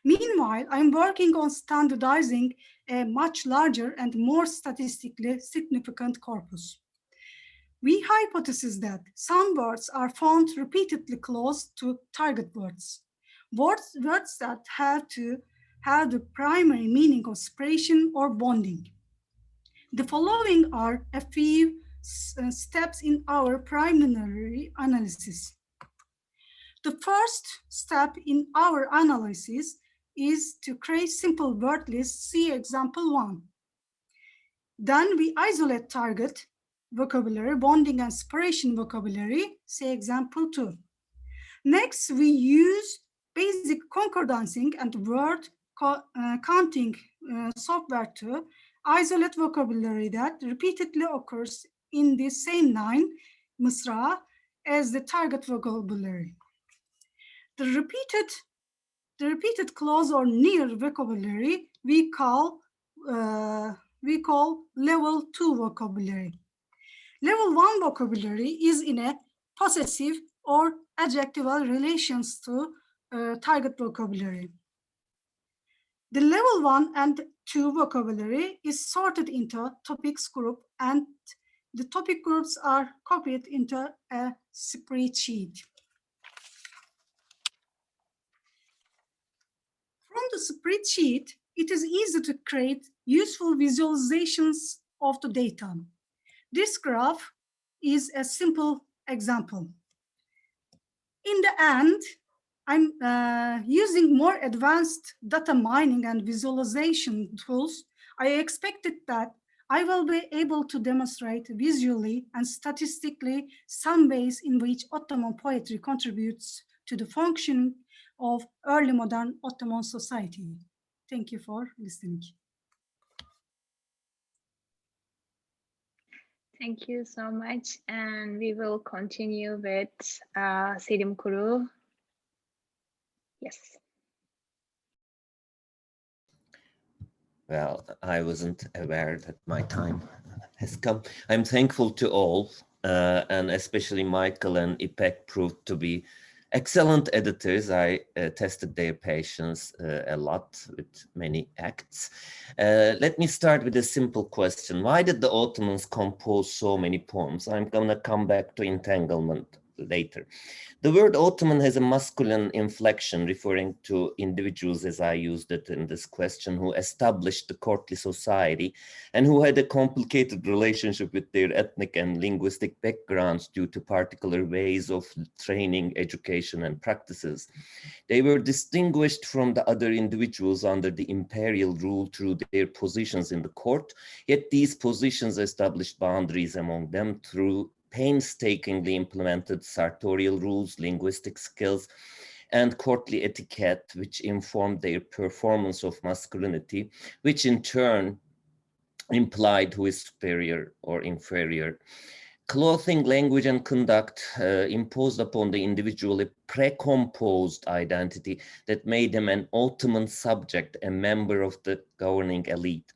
Meanwhile, I'm working on standardizing a much larger and more statistically significant corpus. We hypothesize that some words are found repeatedly close to target words. Words that have the primary meaning of separation or bonding. The following are a few steps in our preliminary analysis. The first step in our analysis is to create simple word lists, see example 1. Then we isolate target vocabulary, bonding and separation vocabulary, see example 2. Next, we use basic concordancing and word counting software to isolate vocabulary that repeatedly occurs in the same line, misra, as the target vocabulary. The repeated close or near vocabulary we call level 2 vocabulary. Level 1 vocabulary is in a possessive or adjectival relations to target vocabulary. The level 1 and 2 vocabulary is sorted into topics group, and the topic groups are copied into a spreadsheet. From the spreadsheet, it is easy to create useful visualizations of the data. This graph is a simple example. In the end, I'm using more advanced data mining and visualization tools. I expected that I will be able to demonstrate visually and statistically some ways in which Ottoman poetry contributes to the function of early modern Ottoman society. Thank you for listening. Thank you so much. And we will continue with Selim Kuru. Yes. Well, I wasn't aware that my time has come. I'm thankful to all, and especially Michael and Ipek proved to be excellent editors. I tested their patience a lot with many acts. Let me start with a simple question. Why did the Ottomans compose so many poems? I'm gonna come back to entanglement later. The word Ottoman has a masculine inflection referring to individuals, as I used it in this question, who established the courtly society and who had a complicated relationship with their ethnic and linguistic backgrounds due to particular ways of training, education, and practices. They were distinguished from the other individuals under the imperial rule through their positions in the court, yet these positions established boundaries among them through painstakingly implemented sartorial rules, linguistic skills, and courtly etiquette, which informed their performance of masculinity, which in turn implied who is superior or inferior. Clothing, language, and conduct imposed upon the individual a precomposed identity that made him an Ottoman subject, a member of the governing elite.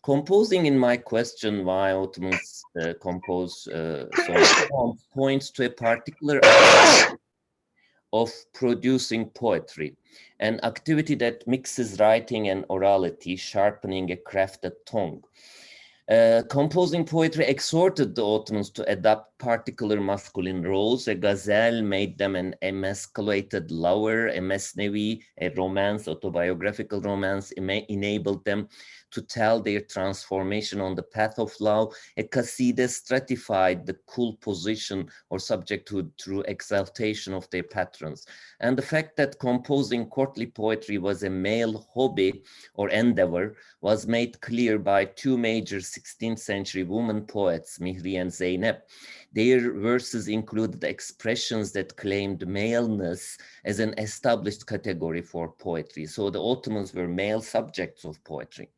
Composing in my question why Ottomans compose so many poems points to a particular aspect of producing poetry, an activity that mixes writing and orality, sharpening a crafted tongue. Composing poetry exhorted the Ottomans to adopt particular masculine roles. A ghazal made them an emasculated lover, a mesnevi, a romance, autobiographical romance, enabled them to tell their transformation on the path of love. A qasida stratified the cool position or subjecthood through exaltation of their patrons. And the fact that composing courtly poetry was a male hobby or endeavor was made clear by two major 16th century women poets, Mihri and Zeynep. Their verses included expressions that claimed maleness as an established category for poetry. So the Ottomans were male subjects of poetry.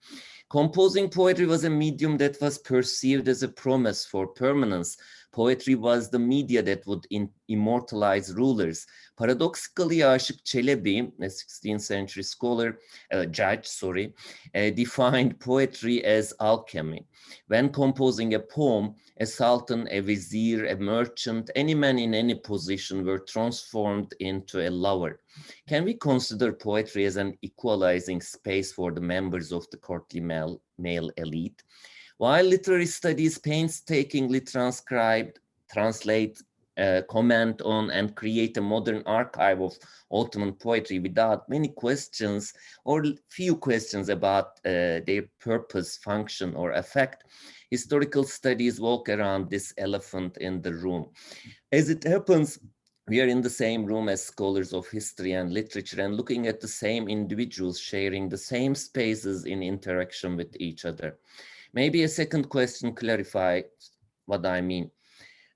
Composing poetry was a medium that was perceived as a promise for permanence, Poetry was the media that would immortalize rulers. Paradoxically, Aşık Çelebi, a 16th century scholar, judge, defined poetry as alchemy. When composing a poem, a sultan, a vizier, a merchant, any man in any position were transformed into a lover. Can we consider poetry as an equalizing space for the members of the courtly male elite? While literary studies painstakingly translate, comment on, and create a modern archive of Ottoman poetry without many questions or few questions about their purpose, function, or effect, historical studies walk around this elephant in the room. As it happens, we are in the same room as scholars of history and literature and looking at the same individuals sharing the same spaces in interaction with each other. Maybe a second question clarifies what I mean.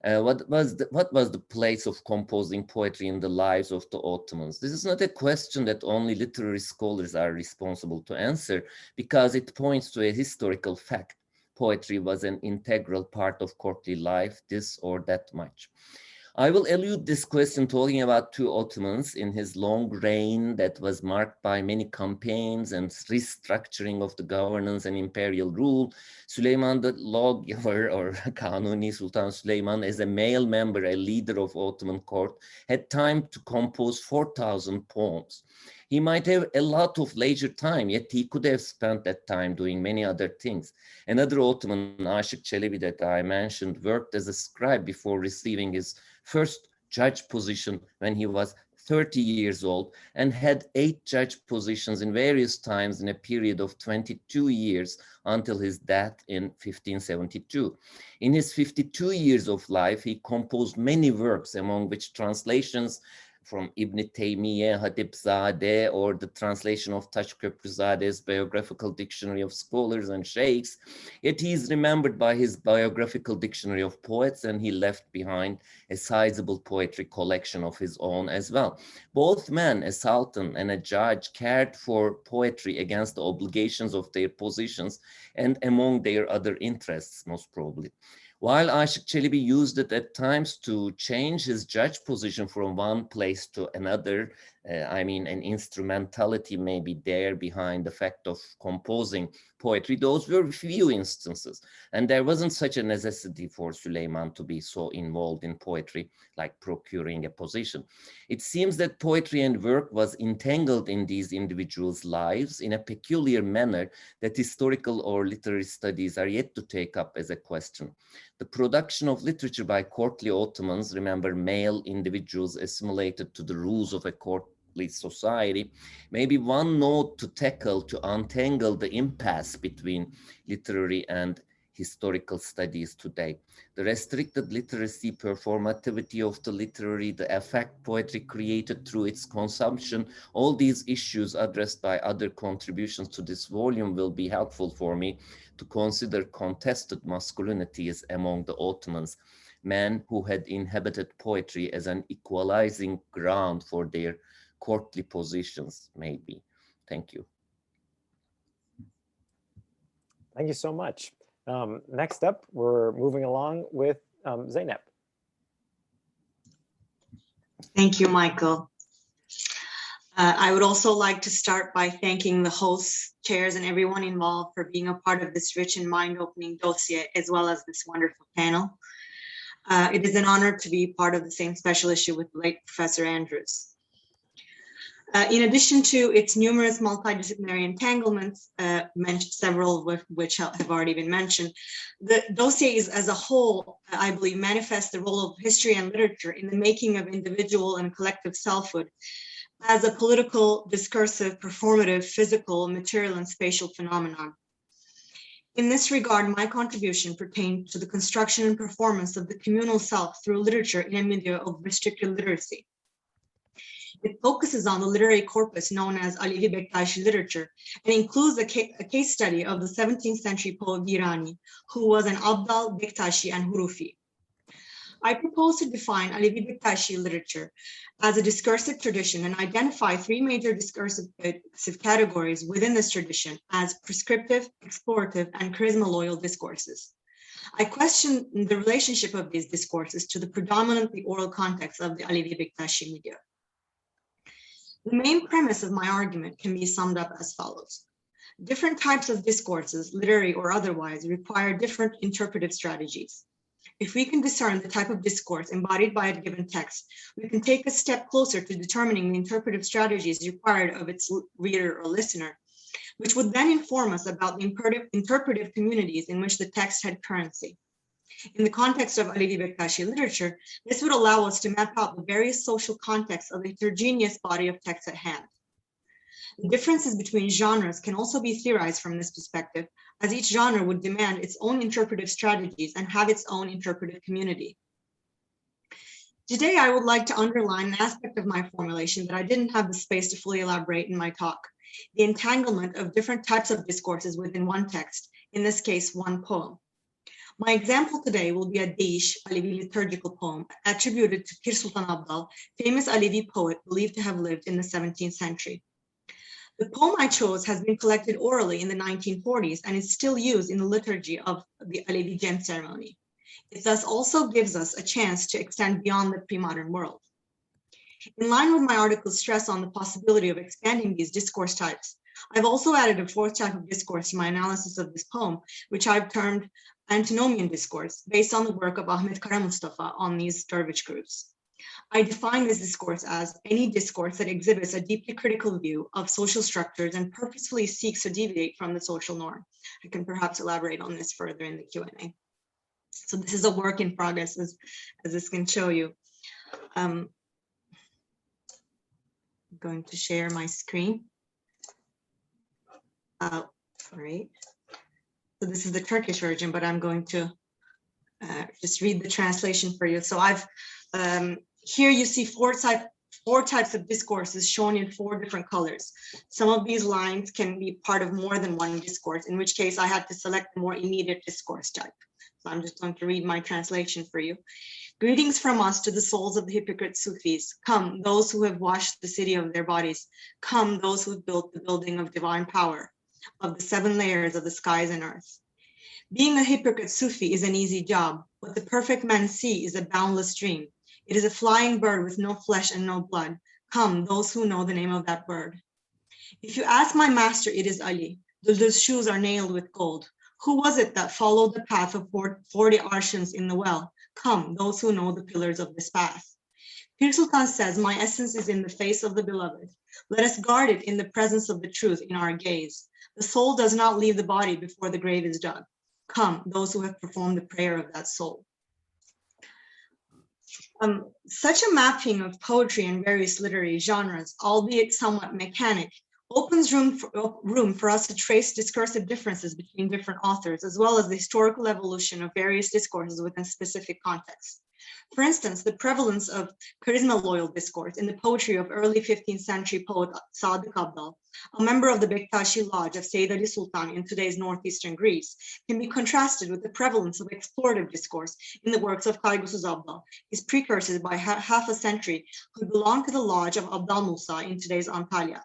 What was the place of composing poetry in the lives of the Ottomans? This is not a question that only literary scholars are responsible to answer because it points to a historical fact. Poetry was an integral part of courtly life, this or that much. I will elude this question talking about two Ottomans in his long reign that was marked by many campaigns and restructuring of the governance and imperial rule. Süleyman the lawgiver, or Kanuni Sultan Süleyman, as a male member, a leader of Ottoman court, had time to compose 4,000 poems. He might have a lot of leisure time, yet he could have spent that time doing many other things. Another Ottoman, Aşık Çelebi, that I mentioned, worked as a scribe before receiving his first judge position when he was 30 years old and had 8 judge positions in various times in a period of 22 years until his death in 1572. In his 52 years of life, he composed many works, among which translations from Ibn Taymiyyah, Hatipzadeh, or the translation of Taşköprüzade's biographical dictionary of scholars and sheikhs. Yet he is remembered by his biographical dictionary of poets, and he left behind a sizable poetry collection of his own as well. Both men, a sultan and a judge, cared for poetry against the obligations of their positions and among their other interests, most probably. While Aşık Çelebi used it at times to change his judge position from one place to another, an instrumentality may be there behind the fact of composing poetry. Those were few instances, and there wasn't such a necessity for Süleyman to be so involved in poetry, like procuring a position. It seems that poetry and work was entangled in these individuals' lives in a peculiar manner that historical or literary studies are yet to take up as a question. The production of literature by courtly Ottomans, remember, male individuals assimilated to the rules of a courtly society, may be one note to tackle to untangle the impasse between literary and historical studies today. The restricted literacy, performativity of the literary, the effect poetry created through its consumption, all these issues addressed by other contributions to this volume will be helpful for me to consider contested masculinities among the Ottomans, men who had inhabited poetry as an equalizing ground for their courtly positions, maybe. Thank you. Thank you so much. Next up, we're moving along with Zeynep. Thank you, Michael. I would also like to start by thanking the hosts, chairs, and everyone involved for being a part of this rich and mind-opening dossier, as well as this wonderful panel. It is an honor to be part of the same special issue with the late Professor Andrews. In addition to its numerous multidisciplinary entanglements, several of which have already been mentioned, the dossiers as a whole, I believe, manifest the role of history and literature in the making of individual and collective selfhood as a political, discursive, performative, physical, material, and spatial phenomenon. In this regard, my contribution pertained to the construction and performance of the communal self through literature in a milieu of restricted literacy. It focuses on the literary corpus known as Alevi Bektashi literature and includes a case study of the 17th century poet Virani, who was an Abdal, Bektashi, and Hurufi. I propose to define Alevi Bektashi literature as a discursive tradition and identify 3 major discursive categories within this tradition as prescriptive, explorative, and charisma-loyal discourses. I question the relationship of these discourses to the predominantly oral context of the Alevi Bektashi media. The main premise of my argument can be summed up as follows. Different types of discourses, literary or otherwise, require different interpretive strategies. If we can discern the type of discourse embodied by a given text, we can take a step closer to determining the interpretive strategies required of its reader or listener, which would then inform us about the interpretive communities in which the text had currency. In the context of Alevi Bektashi literature, this would allow us to map out the various social contexts of the heterogeneous body of text at hand. The differences between genres can also be theorized from this perspective, as each genre would demand its own interpretive strategies and have its own interpretive community. Today, I would like to underline an aspect of my formulation that I didn't have the space to fully elaborate in my talk, the entanglement of different types of discourses within one text, in this case, one poem. My example today will be a Dish, Alevi liturgical poem, attributed to Pir Sultan Abdal, famous Alevi poet believed to have lived in the 17th century. The poem I chose has been collected orally in the 1940s and is still used in the liturgy of the Alevi Jem ceremony. It thus also gives us a chance to extend beyond the pre-modern world. In line with my article's stress on the possibility of expanding these discourse types, I've also added a fourth type of discourse to my analysis of this poem, which I've termed antinomian discourse, based on the work of Ahmed Kara Mustafa on these dervish groups. I define this discourse as any discourse that exhibits a deeply critical view of social structures and purposefully seeks to deviate from the social norm. I can perhaps elaborate on this further in the Q&A. So this is a work in progress, as this can show you. I'm going to share my screen. Sorry. So this is the Turkish version, but I'm going to just read the translation for you. So I've here you see four types of discourses shown in 4 different colors. Some of these lines can be part of more than one discourse, in which case I had to select the more immediate discourse type. So I'm just going to read my translation for you. Greetings from us to the souls of the hypocrite Sufis. Come, those who have washed the city of their bodies. Come, those who have built the building of divine power, of the 7 layers of the skies and earth. Being a hypocrite Sufi is an easy job. What the perfect men see is a boundless dream. It is a flying bird with no flesh and no blood. Come, those who know the name of that bird. If you ask my master, it is Ali. Those shoes are nailed with gold. Who was it that followed the path of 40 arshans in the well? Come, those who know the pillars of this path. Pir Sultan says, my essence is in the face of the beloved. Let us guard it in the presence of the truth in our gaze. The soul does not leave the body before the grave is dug. Come, those who have performed the prayer of that soul. Such a mapping of poetry and various literary genres, albeit somewhat mechanic, opens room for us to trace discursive differences between different authors, as well as the historical evolution of various discourses within specific contexts. For instance, the prevalence of charisma-loyal discourse in the poetry of early 15th century poet Sadık Abdal, a member of the Bektashi Lodge of Seyyid Ali Sultan in today's northeastern Greece, can be contrasted with the prevalence of explorative discourse in the works of Kaygusuz Abdal, his precursors by half a century, who belonged to the Lodge of Abdal Musa in today's Antalya.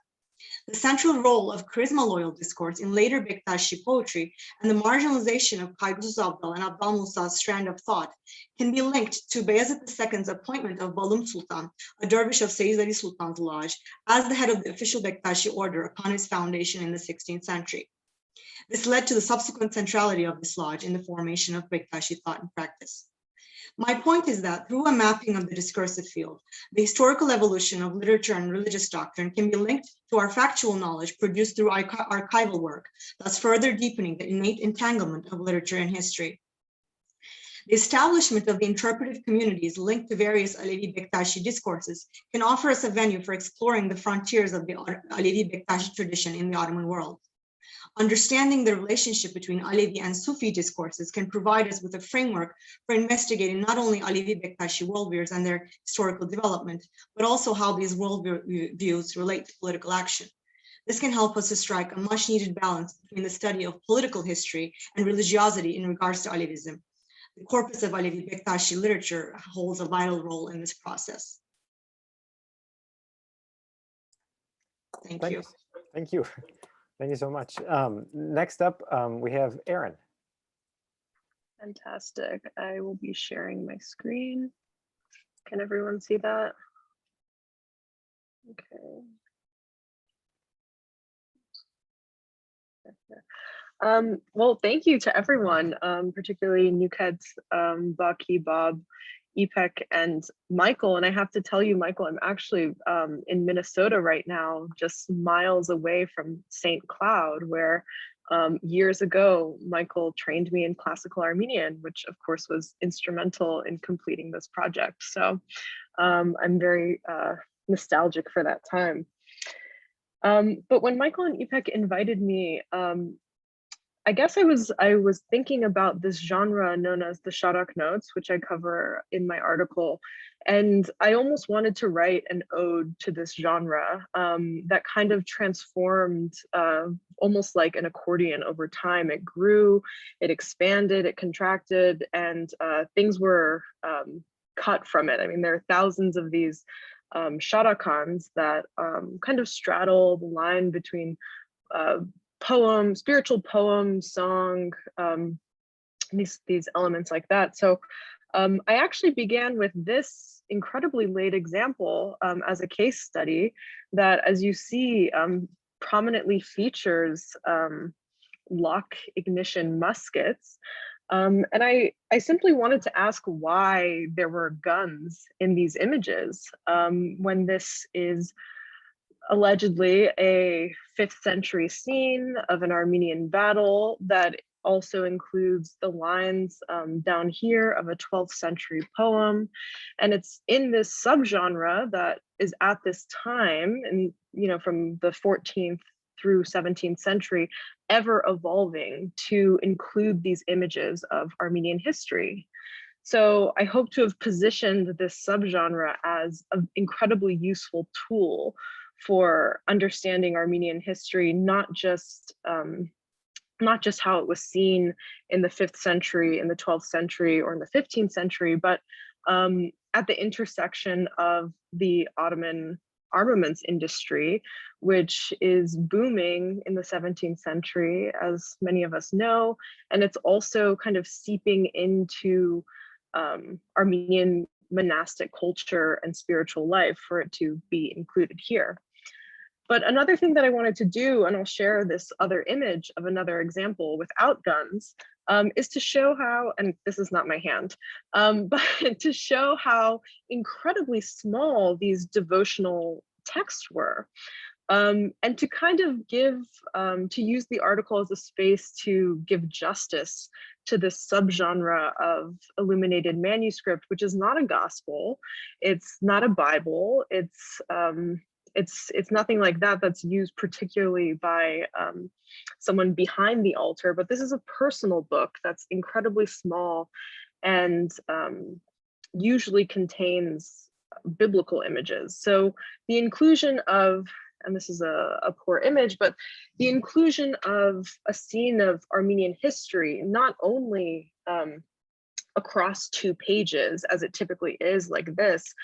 The central role of charisma-loyal discourse in later Bektashi poetry and the marginalization of Kaygusuz Abdal and Abdal Musa's strand of thought can be linked to Bayezid II's appointment of Balum Sultan, a dervish of Seyyid Ali Sultan's lodge, as the head of the official Bektashi order upon its foundation in the 16th century. This led to the subsequent centrality of this lodge in the formation of Bektashi thought and practice. My point is that through a mapping of the discursive field, the historical evolution of literature and religious doctrine can be linked to our factual knowledge produced through archival work, thus further deepening the innate entanglement of literature and history. The establishment of the interpretive communities linked to various Alevi Bektashi discourses can offer us a venue for exploring the frontiers of the Alevi Bektashi tradition in the Ottoman world. Understanding the relationship between Alevi and Sufi discourses can provide us with a framework for investigating not only Alevi Bektashi worldviews and their historical development, but also how these worldviews relate to political action. This can help us to strike a much needed balance between the study of political history and religiosity in regards to Alevism. The corpus of Alevi Bektashi literature holds a vital role in this process. Thank you. Thank you. Thank you so much. Next up, we have Aaron. Fantastic. I will be sharing my screen. Can everyone see that? Okay. Well, thank you to everyone, particularly Nuket, Baki, Bob, Ipek, and Michael. And I have to tell you, Michael, I'm actually in Minnesota right now, just miles away from St. Cloud, where years ago, Michael trained me in classical Armenian, which of course was instrumental in completing this project. So I'm very nostalgic for that time. But when Michael and Ipek invited me, I guess I was thinking about this genre known as the Sharak notes, which I cover in my article. And I almost wanted to write an ode to this genre that kind of transformed almost like an accordion over time. It grew, it expanded, it contracted, and things were cut from it. I mean, there are thousands of these Sharakans that kind of straddle the line between poem, spiritual poem, song, these elements like that. So I actually began with this incredibly late example as a case study that, as you see, prominently features lock ignition muskets. And I simply wanted to ask why there were guns in these images when this is allegedly a 5th century scene of an Armenian battle that also includes the lines down here of a 12th century poem. And it's in this subgenre that is at this time, and from the 14th through 17th century, ever evolving to include these images of Armenian history. So I hope to have positioned this subgenre as an incredibly useful tool for understanding Armenian history, not just how it was seen in the 5th century, in the 12th century, or in the 15th century, but at the intersection of the Ottoman armaments industry, which is booming in the 17th century, as many of us know, and it's also kind of seeping into Armenian monastic culture and spiritual life for it to be included here. But another thing that I wanted to do, and I'll share this other image of another example without guns, is to show how, and this is not my hand, but to show how incredibly small these devotional texts were. And to kind of give, to use the article as a space to give justice to this subgenre of illuminated manuscript, which is not a gospel, it's not a Bible, it's nothing like that that's used particularly by someone behind the altar, but this is a personal book that's incredibly small and usually contains biblical images. So the inclusion of, and this is a poor image, but the inclusion of a scene of Armenian history, not only across 2 pages, as it typically is like this,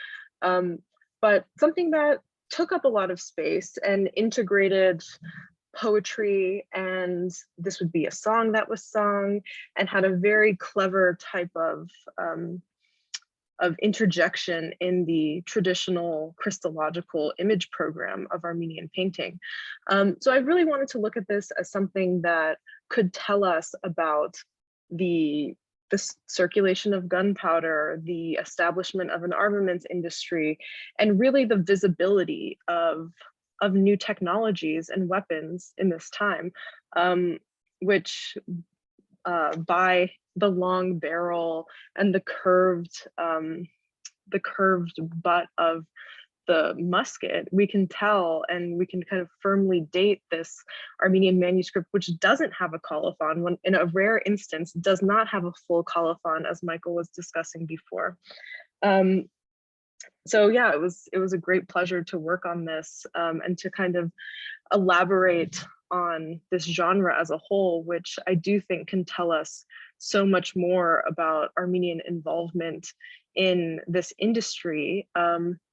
but something that took up a lot of space and integrated poetry, and this would be a song that was sung and had a very clever type of interjection in the traditional Christological image program of Armenian painting. So I really wanted to look at this as something that could tell us about the circulation of gunpowder, the establishment of an armaments industry, and really the visibility of new technologies and weapons in this time, which by the long barrel and the curved butt of the musket, we can tell, and we can kind of firmly date this Armenian manuscript, which doesn't have a colophon, when in a rare instance does not have a full colophon, as Michael was discussing before. So yeah, it was a great pleasure to work on this and to kind of elaborate on this genre as a whole, which I do think can tell us so much more about Armenian involvement in this industry,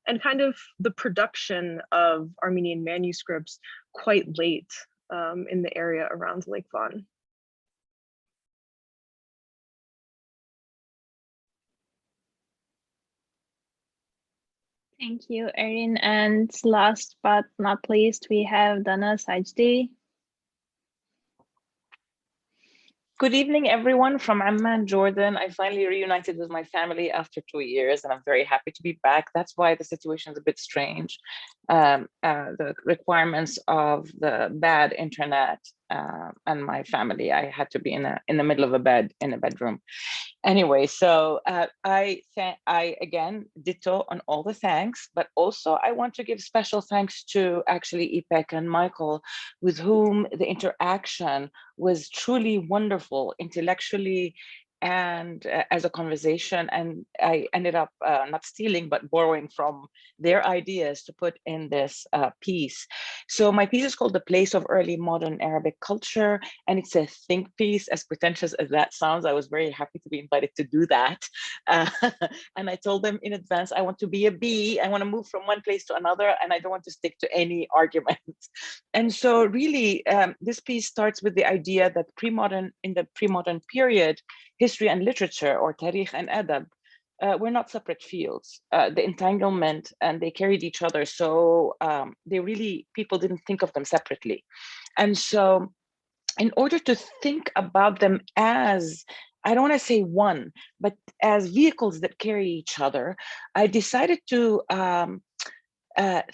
and kind of the production of Armenian manuscripts quite late in the area around Lake Van. Thank you, Erin. And last but not least, we have Dana Sajdi. Good evening, everyone from Amman, Jordan. I finally reunited with my family after 2 years, and I'm very happy to be back. That's why the situation is a bit strange. The requirements of the bad internet and my family, I had to be in the middle of a bed in a bedroom. Anyway, so I again ditto on all the thanks, but also I want to give special thanks to actually Ipek and Michael, with whom the interaction was truly wonderful intellectually and as a conversation. And I ended up not stealing, but borrowing from their ideas to put in this piece. So my piece is called The Place of Early Modern Arabic Culture, and it's a think piece. As pretentious as that sounds, I was very happy to be invited to do that. And I told them in advance, I want to be a bee. I want to move from one place to another, and I don't want to stick to any argument. And so really, this piece starts with the idea that in the pre-modern period, history and literature, or tarikh and adab, were not separate fields. The entanglement, and they carried each other. So people didn't think of them separately. And so in order to think about them as, I don't want to say one, but as vehicles that carry each other, I decided to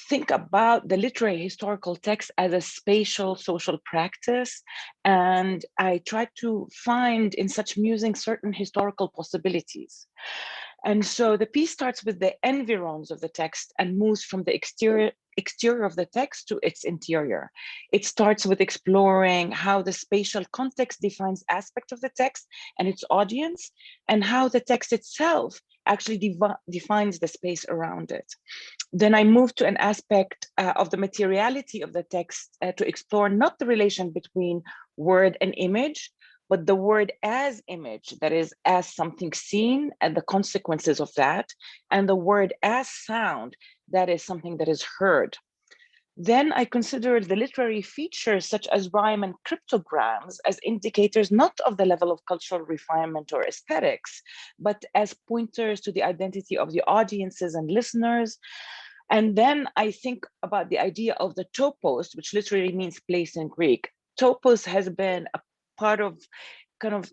think about the literary historical text as a spatial social practice. And I tried to find in such musing certain historical possibilities. And so the piece starts with the environs of the text and moves from the exterior of the text to its interior. It starts with exploring how the spatial context defines aspect of the text and its audience, and how the text itself actually defines the space around it. Then I move to an aspect of the materiality of the text to explore not the relation between word and image, but the word as image, that is, as something seen and the consequences of that, and the word as sound, that is something that is heard. Then I consider the literary features such as rhyme and cryptograms as indicators not of the level of cultural refinement or aesthetics, but as pointers to the identity of the audiences and listeners. And then I think about the idea of the topos, which literally means place in Greek. Topos has been a part of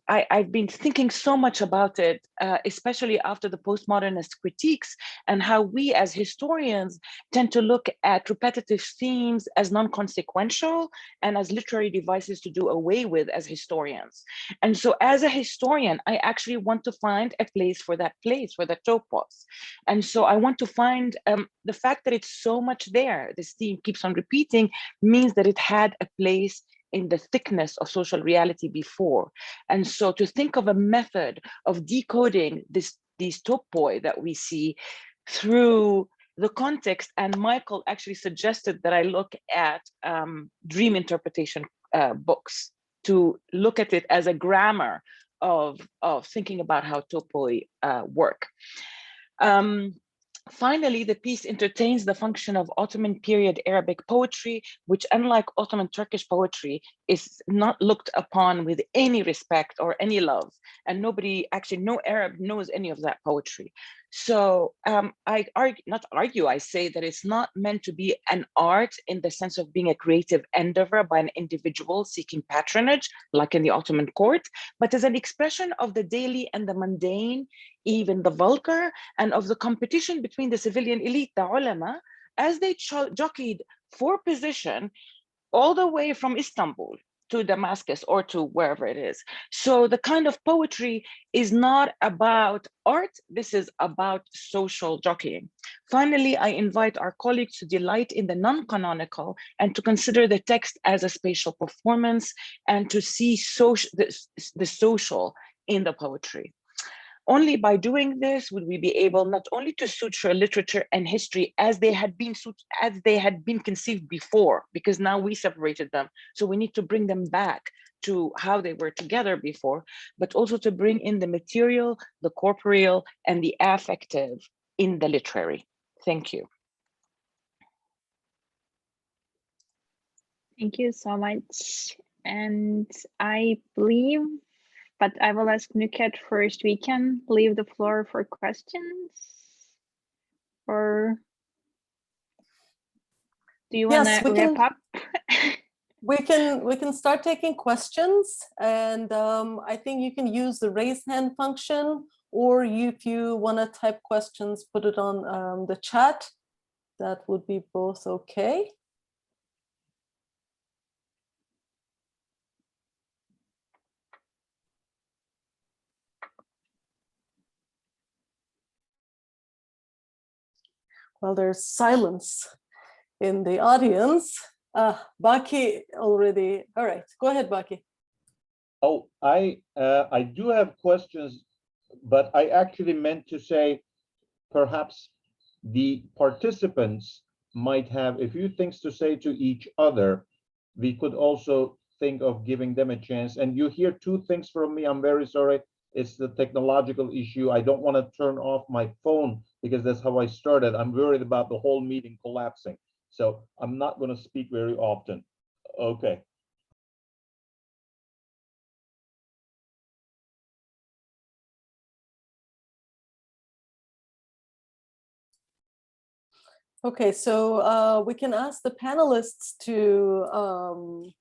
I've been thinking so much about it, especially after the postmodernist critiques, and how we as historians tend to look at repetitive themes as non-consequential and as literary devices to do away with as historians. And so as a historian, I actually want to find a place for that place, for the topos. And so I want to find the fact that it's so much there, this theme keeps on repeating, means that it had a place in the thickness of social reality before. And so to think of a method of decoding these topoi that we see through the context, and Michael actually suggested that I look at dream interpretation books to look at it as a grammar of thinking about how topoi work. Finally, the piece entertains the function of Ottoman period Arabic poetry, which, unlike Ottoman Turkish poetry, is not looked upon with any respect or any love. And nobody, actually no Arab knows any of that poetry. So I say that it's not meant to be an art in the sense of being a creative endeavor by an individual seeking patronage, like in the Ottoman court, but as an expression of the daily and the mundane, even the vulgar, and of the competition between the civilian elite, the ulama, as they jockeyed for position all the way from Istanbul to Damascus or to wherever it is. So the kind of poetry is not about art, this is about social jockeying. Finally, I invite our colleagues to delight in the non-canonical and to consider the text as a spatial performance and to see the social in the poetry. Only by doing this would we be able not only to suture literature and history as they had been conceived before, because now we separated them, so we need to bring them back to how they were together before, but also to bring in the material, the corporeal, and the affective in the literary. Thank you. Thank you so much. And I believe, but I will ask Nuket first. We can leave the floor for questions, or Do you want to wrap up? We can start taking questions, and I think you can use the raise hand function, or if you want to type questions, put it on the chat. That would be both okay. Well, there's silence in the audience. Baki already. All right, go ahead, Baki. Oh, I do have questions, but I actually meant to say perhaps the participants might have a few things to say to each other. We could also think of giving them a chance. And you hear two things from me. I'm very sorry. It's the technological issue. I don't want to turn off my phone because that's how I started. I'm worried about the whole meeting collapsing. So I'm not going to speak very often. Okay. Okay, so we can ask the panelists to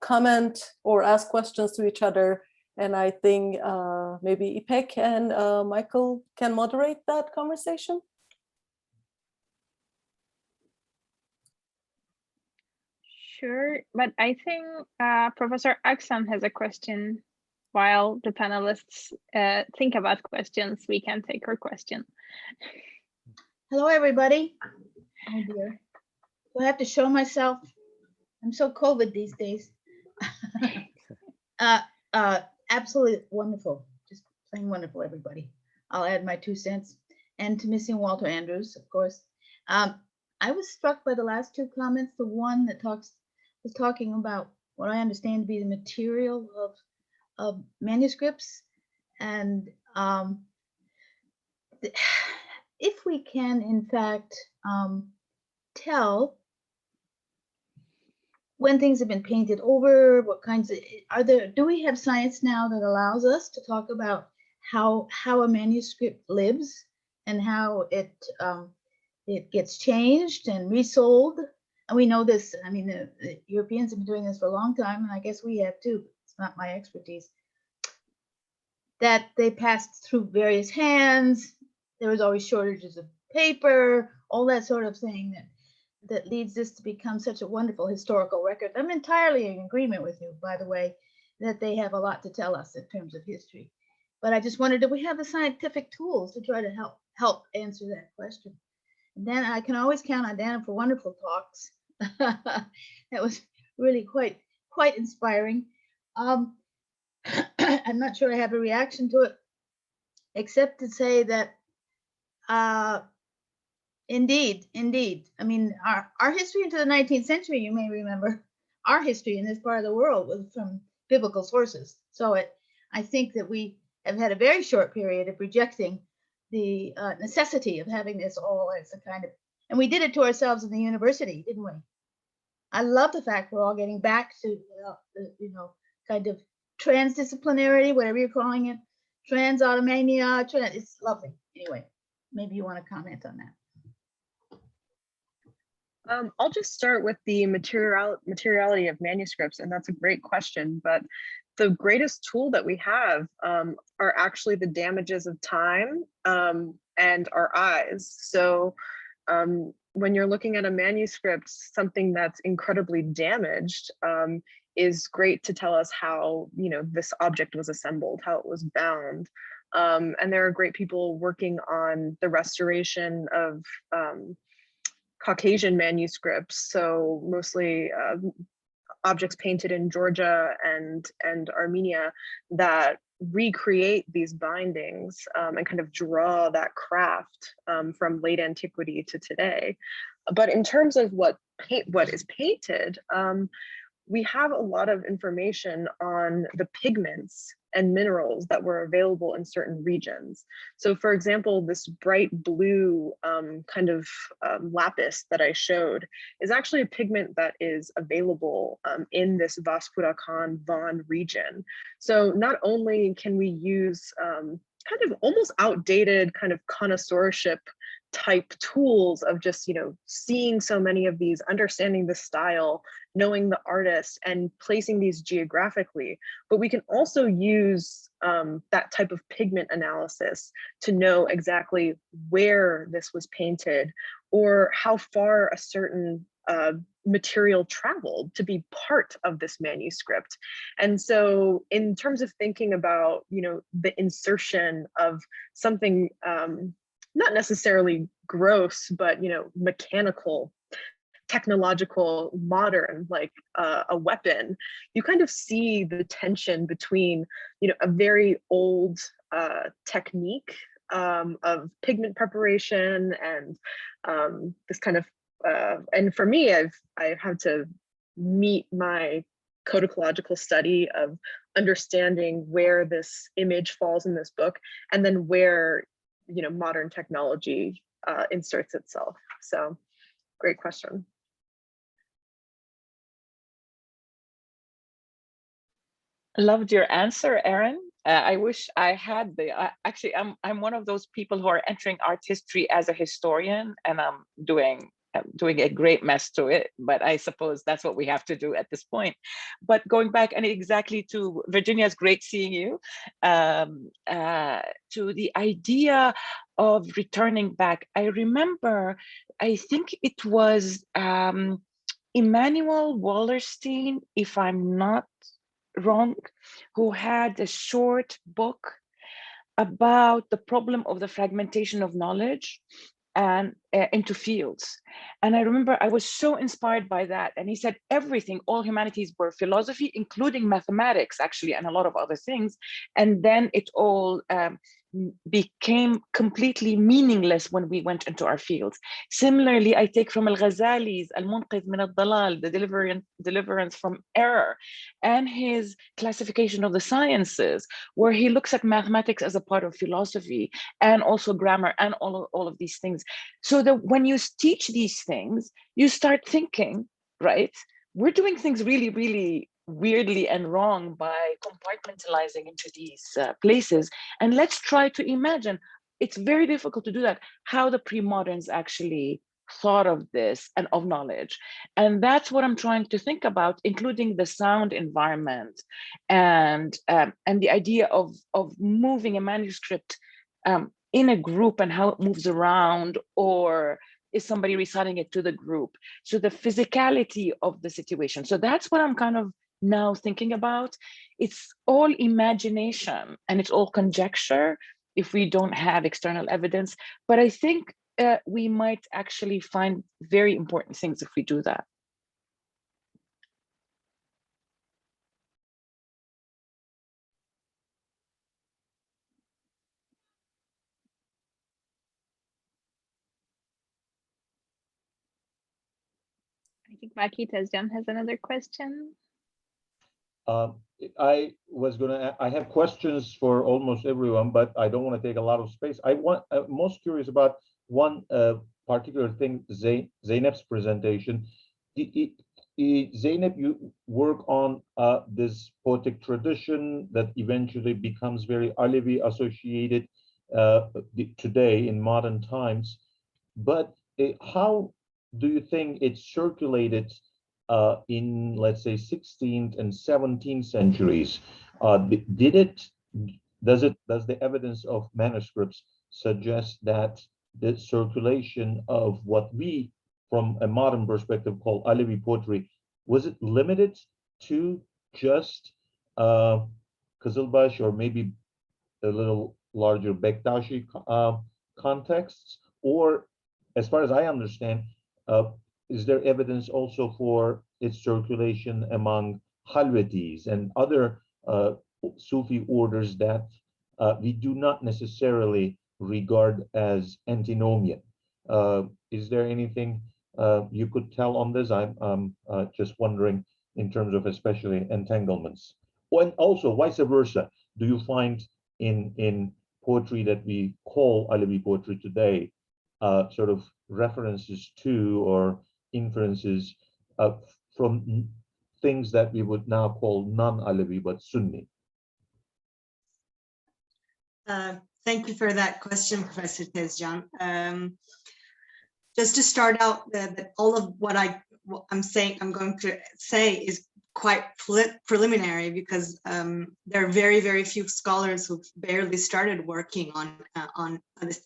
comment or ask questions to each other. And I think maybe Ipek and Michael can moderate that conversation. Sure, but I think Professor Aksan has a question. While the panelists think about questions, we can take her question. Hello, everybody. Oh dear. Do I have to show myself? I'm so COVID these days. Absolutely wonderful. Just plain wonderful, everybody. I'll add my 2 cents. And to Missing Walter Andrews, of course. I was struck by the last 2 comments. The one that was talking about what I understand to be the material of manuscripts. And if we can, in fact, tell when things have been painted over, what kinds of, do we have science now that allows us to talk about how a manuscript lives and how it gets changed and resold? And we know this, I mean, the Europeans have been doing this for a long time, and I guess we have too. It's not my expertise. That they passed through various hands. There was always shortages of paper, all that sort of thing that leads this to become such a wonderful historical record. I'm entirely in agreement with you, by the way, that they have a lot to tell us in terms of history. But I just wondered, do we have the scientific tools to try to help answer that question? And then I can always count on Dana for wonderful talks. That was really quite inspiring. I'm not sure I have a reaction to it, except to say that indeed. I mean, our history into the 19th century, you may remember, our history in this part of the world was from biblical sources. So I think that we have had a very short period of rejecting the necessity of having this all as a kind of, and we did it to ourselves in the university, didn't we? I love the fact we're all getting back to, kind of transdisciplinarity, whatever you're calling it, trans-automania, it's lovely. Anyway, maybe you want to comment on that. I'll just start with the materiality of manuscripts, and that's a great question. But the greatest tool that we have are actually the damages of time and our eyes. So when you're looking at a manuscript, something that's incredibly damaged is great to tell us how this object was assembled, how it was bound. And there are great people working on the restoration of Caucasian manuscripts, so mostly objects painted in Georgia and Armenia that recreate these bindings and kind of draw that craft from late antiquity to today. But in terms of what is painted, we have a lot of information on the pigments and minerals that were available in certain regions. So for example, this bright blue kind of lapis that I showed is actually a pigment that is available in this Vaspura Khan Van region. So not only can we use kind of almost outdated kind of connoisseurship type tools of just, seeing so many of these, understanding the style, knowing the artist, and placing these geographically. But we can also use that type of pigment analysis to know exactly where this was painted or how far a certain material traveled to be part of this manuscript. And so in terms of thinking about, the insertion of something not necessarily gross, but mechanical, technological, modern, like a weapon, you kind of see the tension between a very old technique of pigment preparation and this kind of and for me, I've had to meet my codicological study of understanding where this image falls in this book, and then where modern technology inserts itself. So, great question. Loved your answer, Erin. I wish I had actually, I'm one of those people who are entering art history as a historian, and I'm doing a great mess to it, but I suppose that's what we have to do at this point. But going back and exactly to Virginia's great seeing you, to the idea of returning back. I remember, I think it was Immanuel Wallerstein, if I'm not wrong, who had a short book about the problem of the fragmentation of knowledge and into fields. And I remember I was so inspired by that. And he said everything, all humanities were philosophy, including mathematics, actually, and a lot of other things. And then it all became completely meaningless when we went into our fields. Similarly, I take from Al-Ghazali's Al-Munqidh min al-Dalal, the deliverance from error, and his classification of the sciences, where he looks at mathematics as a part of philosophy and also grammar and all of these things. So that when you teach these things, you start thinking, right, we're doing things really, really weirdly and wrong by compartmentalizing into these places. And let's try to imagine, it's very difficult to do that, how the pre-moderns actually thought of this and of knowledge. And that's what I'm trying to think about, including the sound environment and the idea of moving a manuscript in a group and how it moves around, or is somebody reciting it to the group? So the physicality of the situation. So that's what I'm kind of now thinking about. It's all imagination and it's all conjecture if we don't have external evidence. But I think we might actually find very important things if we do that. I think Bakita's John has another question. I have questions for almost everyone, but I don't want to take a lot of space. I'm most curious about one particular thing, Zeynep's presentation. Zeynep, you work on this poetic tradition that eventually becomes very Alevi associated today in modern times. But how do you think it circulated in, let's say, 16th and 17th centuries? Does the evidence of manuscripts suggest that the circulation of what we, from a modern perspective, call Alevi poetry, was it limited to just Kızılbaş or maybe a little larger Bektashi contexts? Or, as far as I understand, is there evidence also for its circulation among Halvetis and other Sufi orders that we do not necessarily regard as antinomian? Is there anything you could tell on this? I'm just wondering in terms of especially entanglements. And also vice versa, do you find in poetry that we call Alevi poetry today sort of references to or inferences from things that we would now call non-Alevi but Sunni? Thank you for that question, Professor Tezcan. Just to start out, that all of what I'm going to say is quite preliminary, because there are very, very few scholars who've barely started working on this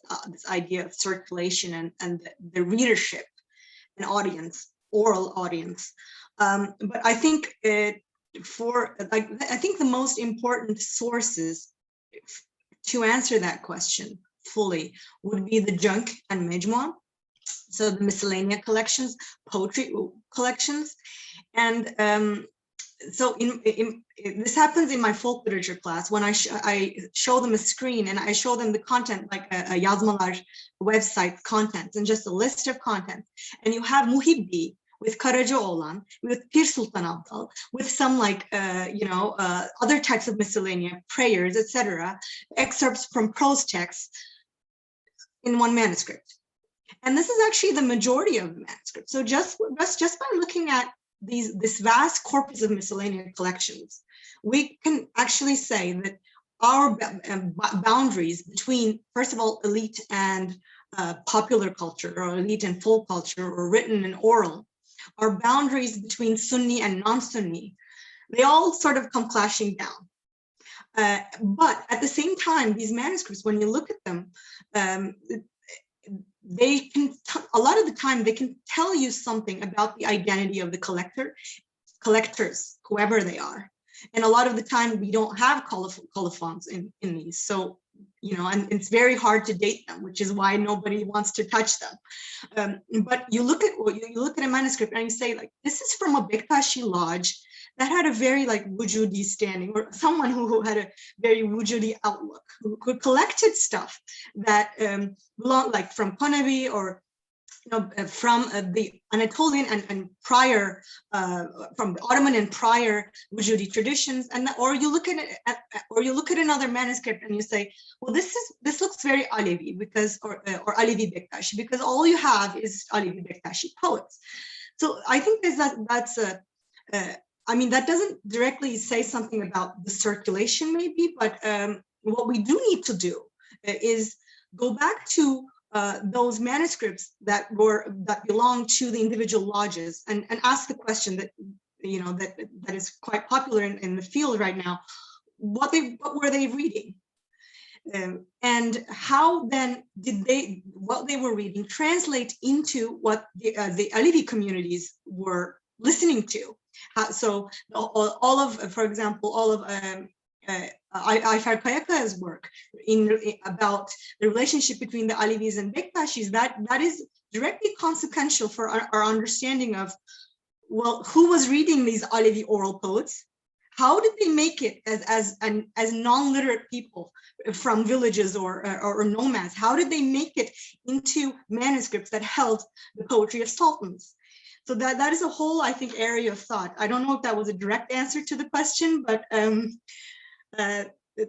idea of circulation and the readership and audience, oral audience. But I think I think the most important sources to answer that question fully would be the Junk and Mejmuan, so the miscellanea collections, poetry collections. And so this happens in my folk literature class when I show them a screen and I show them the content, like a Yazmalar website content and just a list of content. And you have Muhibbi with Karacaoğlan, with Pir Sultan Abdal, with some like, other types of miscellanea, prayers, etc., excerpts from prose texts in one manuscript. And this is actually the majority of the manuscript. So just by looking at this vast corpus of miscellaneous collections, we can actually say that our boundaries between, first of all, elite and popular culture, or elite and folk culture, or written and oral, our boundaries between Sunni and non-Sunni, they all sort of come clashing down. But at the same time, these manuscripts, when you look at them, they can, a lot of the time, they can tell you something about the identity of the collectors, whoever they are. And a lot of the time, we don't have colophons in these. So, and it's very hard to date them, which is why nobody wants to touch them. But you look at a manuscript and you say, like, this is from a Bektashi lodge that had a very like wujudi standing, or someone who had a very wujudi outlook, who collected stuff that belonged, like from Konevi, or from the Anatolian and prior, from the Ottoman and prior wujudi traditions, or you look at another manuscript and you say, well, this looks very Alevi, because or Alevi Bektashi, because all you have is Alevi Bektashi poets. So I think I mean, that doesn't directly say something about the circulation, maybe, but what we do need to do is go back to those manuscripts that belong to the individual lodges, and ask the question that that is quite popular in the field right now: what were they reading, and how then did what they were reading translate into what the Alevi communities were listening to? So all of, for example, all of Ayfer Kayakay's work about the relationship between the Alevis and Bektashis, that is directly consequential for our understanding of, well, who was reading these Alevi oral poets? How did they make it as non-literate people from villages or nomads? How did they make it into manuscripts that held the poetry of sultans? So that is a whole, I think, area of thought. I don't know if that was a direct answer to the question, but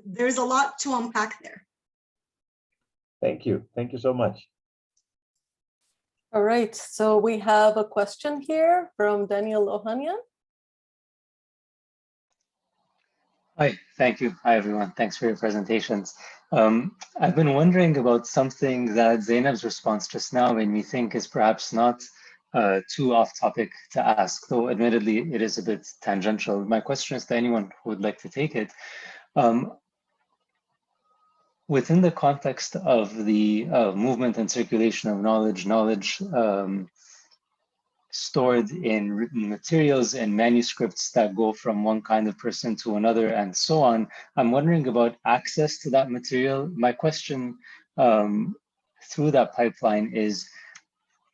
there's a lot to unpack there. Thank you. Thank you so much. All right, so we have a question here from Daniel Ohanian. Hi, thank you. Hi, everyone. Thanks for your presentations. I've been wondering about something that Zainab's response just now made me think is perhaps not too off topic to ask, though admittedly it is a bit tangential. My question is to anyone who would like to take it. Within the context of the movement and circulation of knowledge stored in written materials and manuscripts that go from one kind of person to another and so on, I'm wondering about access to that material. My question through that pipeline is,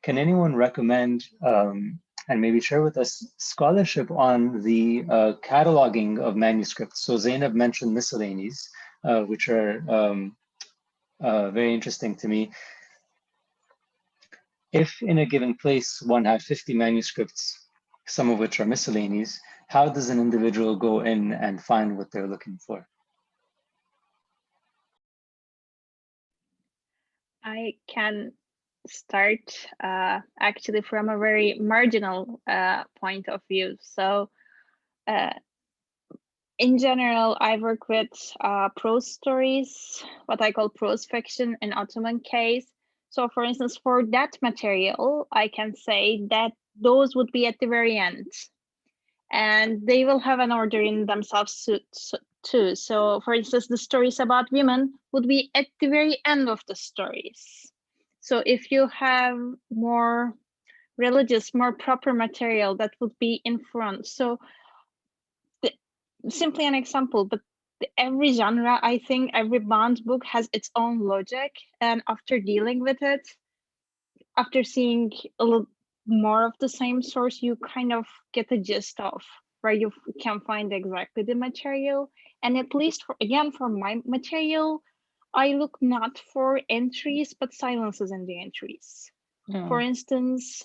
can anyone recommend and maybe share with us scholarship on the cataloging of manuscripts? So Zainab mentioned miscellanies, which are very interesting to me. If in a given place one had 50 manuscripts, some of which are miscellanies, how does an individual go in and find what they're looking for? I can start actually from a very marginal point of view. So in general, I work with prose stories, what I call prose fiction in Ottoman case. So for instance, for that material, I can say that those would be at the very end. And they will have an order in themselves too. So for instance, the stories about women would be at the very end of the stories. So if you have more religious, more proper material, that would be in front. So simply an example, but every genre, I think every bound book has its own logic. And after dealing with it, after seeing a little more of the same source, you kind of get a gist of where you can find exactly the material. And at least for my material, I look not for entries, but silences in the entries. For instance,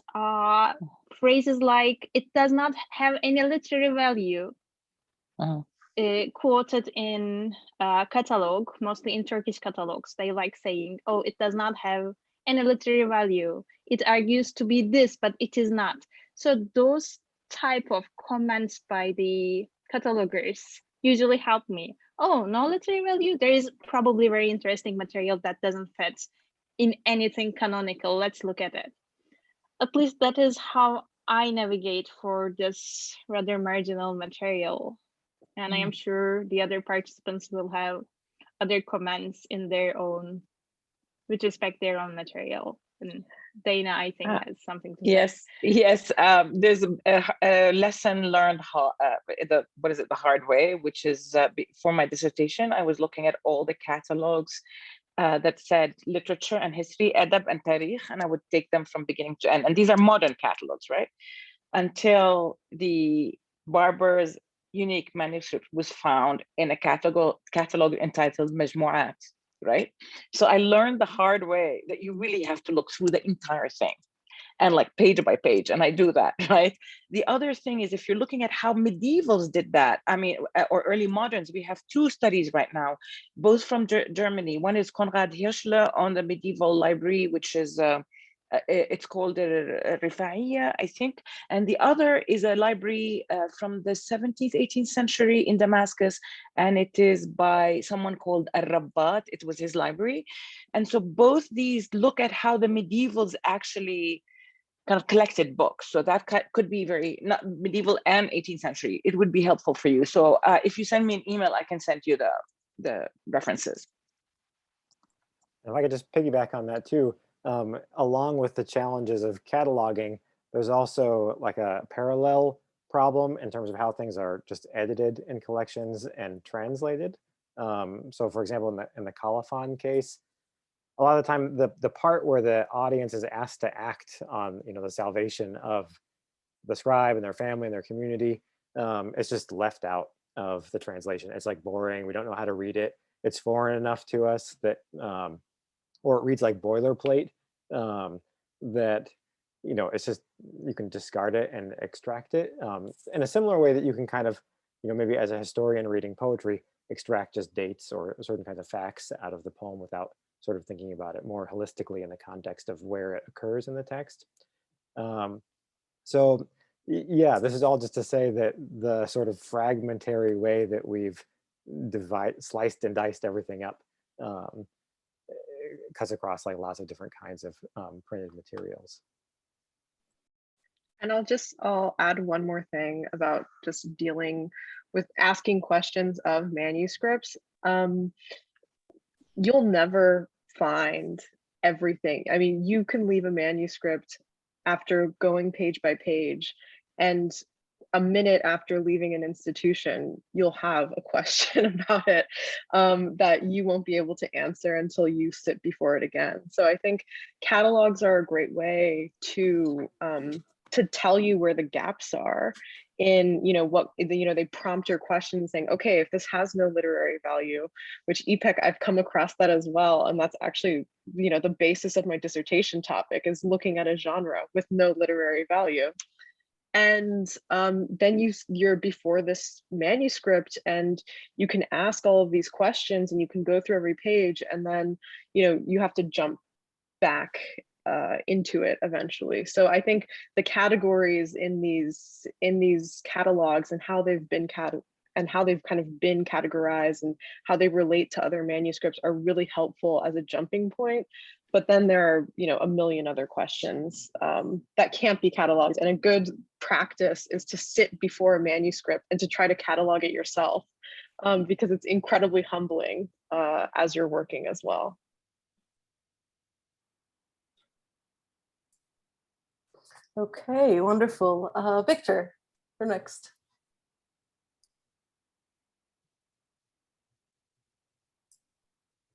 phrases like, it does not have any literary value, quoted in catalog, mostly in Turkish catalogs. They like saying, oh, it does not have any literary value. It argues to be this, but it is not. So those type of comments by the catalogers usually help me. Oh, no literary value? There is probably very interesting material that doesn't fit in anything canonical. Let's look at it. At least that is how I navigate for this rather marginal material. And I am sure the other participants will have other comments in their own, with respect their own material. And Dana, I think, has something to say. Yes. There's a lesson learned the hard way, which is for my dissertation, I was looking at all the catalogs that said literature and history, adab and tarikh, and I would take them from beginning to end. And these are modern catalogs, right? Until the Barber's unique manuscript was found in a catalog entitled Majmu'at, right? So I learned the hard way that you really have to look through the entire thing and like page by page, and I do that, right? The other thing is, if you're looking at how medievals did that, I mean, or early moderns, we have two studies right now, both from Germany. One is Konrad Hirschler on the medieval library, which is it's called Rifaiya, I think. And the other is a library from the 17th, 18th century in Damascus. And it is by someone called Ar-Rabbat. It was his library. And so both these look at how the medievals actually kind of collected books. So that could be very, not medieval and 18th century. It would be helpful for you. So if you send me an email, I can send you the references. If I could just piggyback on that too, along with the challenges of cataloging, there's also like a parallel problem in terms of how things are just edited in collections and translated. So for example, in the Colophon case, a lot of the time, the part where the audience is asked to act on, the salvation of the scribe and their family and their community, it's just left out of the translation. It's like boring. We don't know how to read it. It's foreign enough to us that, or it reads like boilerplate, that, it's just, you can discard it and extract it in a similar way that you can kind of, maybe as a historian reading poetry, extract just dates or certain kinds of facts out of the poem without sort of thinking about it more holistically in the context of where it occurs in the text. So yeah, this is all just to say that the sort of fragmentary way that we've sliced and diced everything up cuts across like lots of different kinds of printed materials. And I'll add one more thing about just dealing with asking questions of manuscripts. You'll never find everything. I mean, you can leave a manuscript after going page by page, and a minute after leaving an institution, you'll have a question about it that you won't be able to answer until you sit before it again. So I think catalogs are a great way to tell you where the gaps are in, they prompt your question saying, okay, if this has no literary value, which EPEC, I've come across that as well. And that's actually, the basis of my dissertation topic is looking at a genre with no literary value. And then you're before this manuscript and you can ask all of these questions and you can go through every page, and then, you have to jump back into it eventually. So I think the categories in these catalogs and how they've been and how they've kind of been categorized and how they relate to other manuscripts are really helpful as a jumping point. But then there are, a million other questions that can't be cataloged. And a good practice is to sit before a manuscript and to try to catalog it yourself, because it's incredibly humbling as you're working as well. Okay, wonderful. Victor, you're next.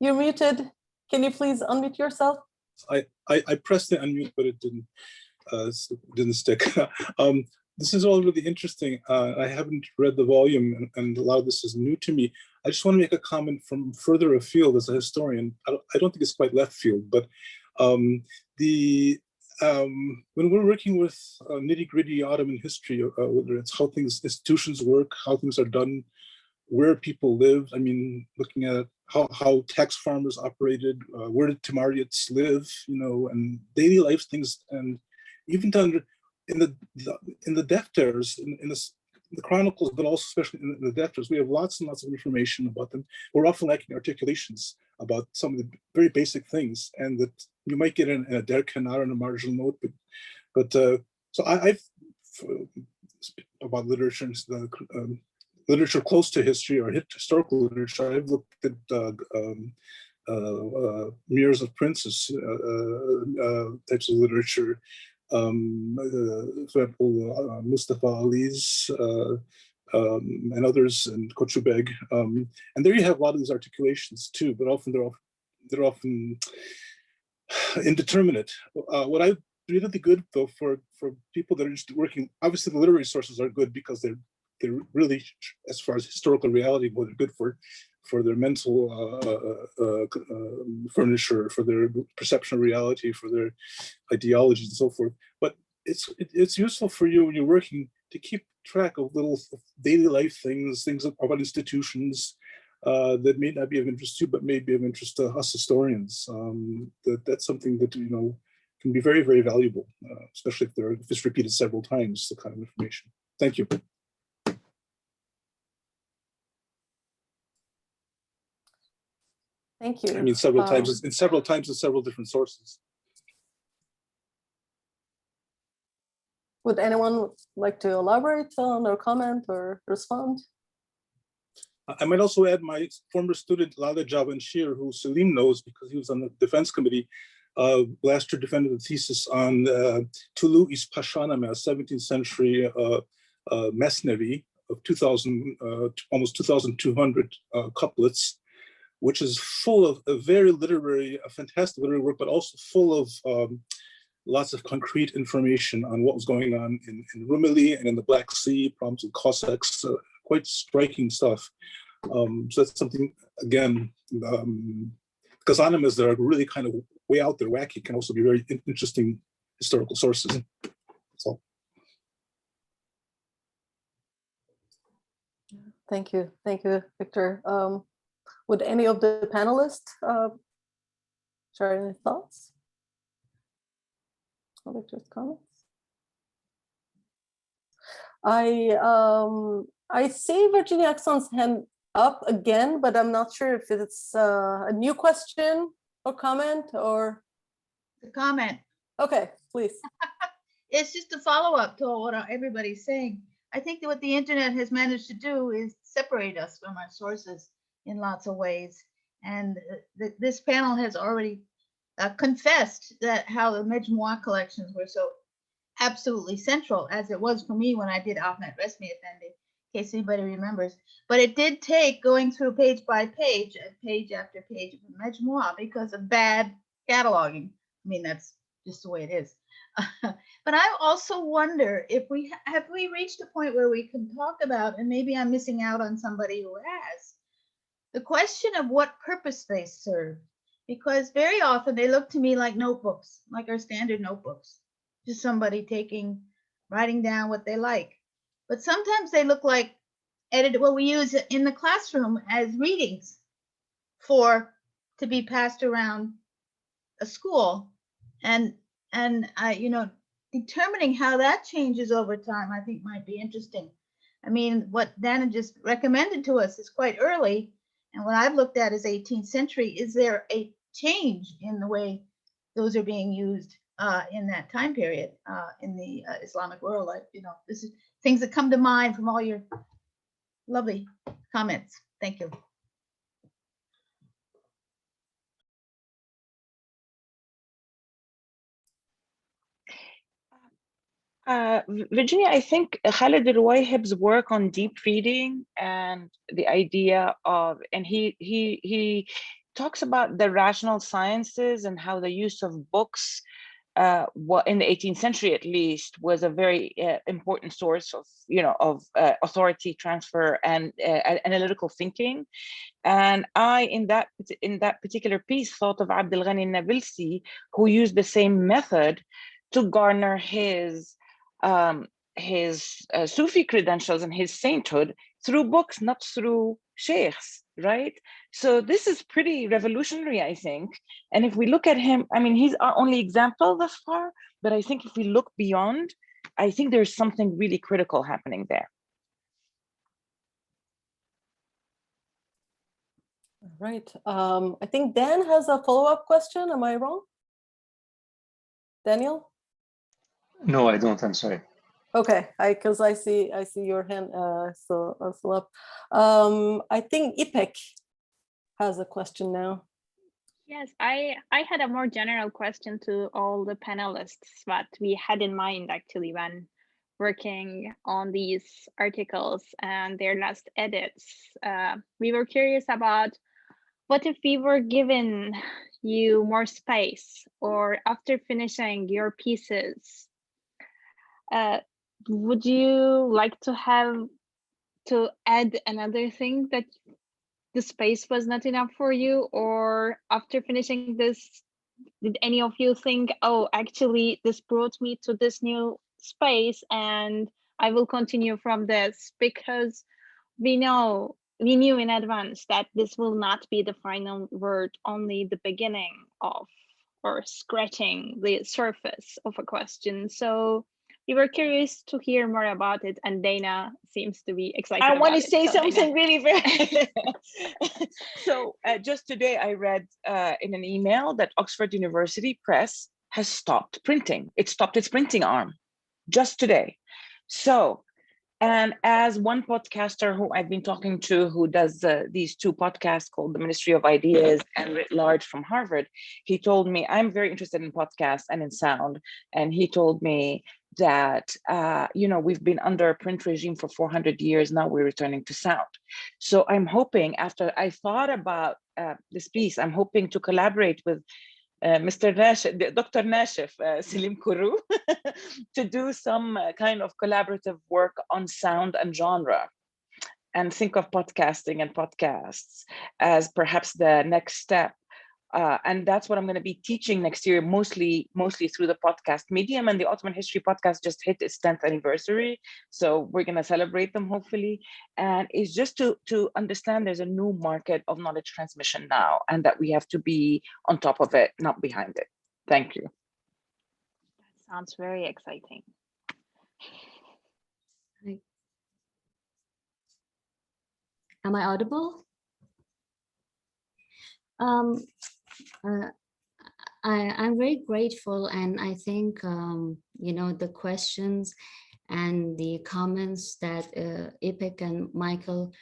You're muted. Can you please unmute yourself? I pressed the unmute, but it didn't stick. This is all really interesting. I haven't read the volume, and a lot of this is new to me. I just want to make a comment from further afield as a historian. I don't think it's quite left field, but when we're working with nitty-gritty Ottoman history, whether it's how institutions work, how things are done, where people live, I mean, looking at how tax farmers operated, where did Timarians live, and daily life things, and even in the defters, in the chronicles, but also especially in the defters, we have lots and lots of information about them. We're often lacking articulations about some of the very basic things, and that you might get in a derkenar and a marginal note, but so I've about literature, literature close to history or historical literature. I've looked at Mirrors of Princes types of literature, for example, Mustafa Ali's and others, and Kochubeg, and there you have a lot of these articulations too. But often they're often indeterminate. What I really good though for people that are just working, obviously the literary sources are good because they're really, as far as historical reality, well, they're good for their mental furniture, for their perception of reality, for their ideologies and so forth. But it's useful for you when you're working to keep track of little daily life things about institutions that may not be of interest to you, but may be of interest to us historians. That's something that can be very, very valuable, especially if it's repeated several times. The kind of information. Thank you. Thank you. I mean, several times in several different sources. Would anyone like to elaborate on or comment or respond? I might also add my former student, Lala Javanshir, who Salim knows because he was on the defense committee, last year defended a thesis on Tulu is Pashanam, a 17th century Mesnevi of 2,000, almost 2,200 couplets, which is full of a very literary, a fantastic literary work, but also full of lots of concrete information on what was going on in Rumeli and in the Black Sea, problems with Cossacks, quite striking stuff. So that's something, again, because animals that are really kind of way out there, wacky, can also be very interesting historical sources. So. Thank you, Victor. Would any of the panelists share any thoughts? Or Victor's comments? I see Virginia Axon's hand up again, but I'm not sure if it's a new question or comment or. The comment. Okay, please. It's just a follow-up to what everybody's saying. I think that what the internet has managed to do is separate us from our sources in lots of ways. And this panel has already confessed that how the Mejmua collections were so absolutely central, as it was for me when I did Ahmet Resmi Effendi, in case anybody remembers. But it did take going through page by page, page after page of the Mejmua because of bad cataloging. I mean, that's just the way it is. But I also wonder if we reached a point where we can talk about, and maybe I'm missing out on somebody who has, the question of what purpose they serve. Because very often they look to me like notebooks, like our standard notebooks, just somebody writing down what they like. But sometimes they look like what we use in the classroom as readings to be passed around a school. And determining how that changes over time, I think might be interesting. I mean, what Dana just recommended to us is quite early. And what I've looked at is 18th century. Is there a change in the way those are being used in that time period in the Islamic world? This is things that come to mind from all your lovely comments. Thank you. Virginia, I think Khalid al-Ruwayhib's work on deep reading and the idea of, and he talks about the rational sciences and how the use of books, in the 18th century at least, was a very important source of, authority transfer and analytical thinking. And I, in that particular piece, thought of Abd al-Ghani al-Nabilsi, who used the same method to garner his Sufi credentials and his sainthood through books, not through sheikhs, right? So this is pretty revolutionary, I think. And if we look at him, I mean, he's our only example thus far, but I think if we look beyond, I think there's something really critical happening there. Right. I think Dan has a follow-up question. Am I wrong? Daniel? No, I don't. I'm sorry. Okay, because I see your hand still up. I think Ipek has a question now. Yes, I had a more general question to all the panelists that we had in mind actually when working on these articles and their last edits. We were curious about what if we were given you more space, or after finishing your pieces, would you like to have to add another thing that the space was not enough for you? Or after finishing this, did any of you think, oh, actually this brought me to this new space and I will continue from this? Because we knew in advance that this will not be the final word, only the beginning of, or scratching the surface of a question. So we were curious to hear more about it, and Dana seems to be excited. I want to say so something really very. So just today I read in an email that Oxford University Press has stopped printing. It stopped its printing arm just today. So, and as one podcaster who I've been talking to, who does these two podcasts called The Ministry of Ideas and Writ Large from Harvard, he told me, I'm very interested in podcasts and in sound. And he told me that, we've been under a print regime for 400 years. Now we're returning to sound. So I'm hoping, after I thought about this piece, I'm hoping to collaborate with Mr. Nashif, Dr. Nashif, Selim Kourou, to do some kind of collaborative work on sound and genre, and think of podcasting and podcasts as perhaps the next step. And that's what I'm going to be teaching next year, mostly through the podcast medium. And the Ottoman History podcast just hit its 10th anniversary. So we're going to celebrate them, hopefully. And it's just to understand there's a new market of knowledge transmission now, and that we have to be on top of it, not behind it. Thank you. That sounds very exciting. Am I audible? I'm very grateful, and I think the questions and the comments that Ipek and Michael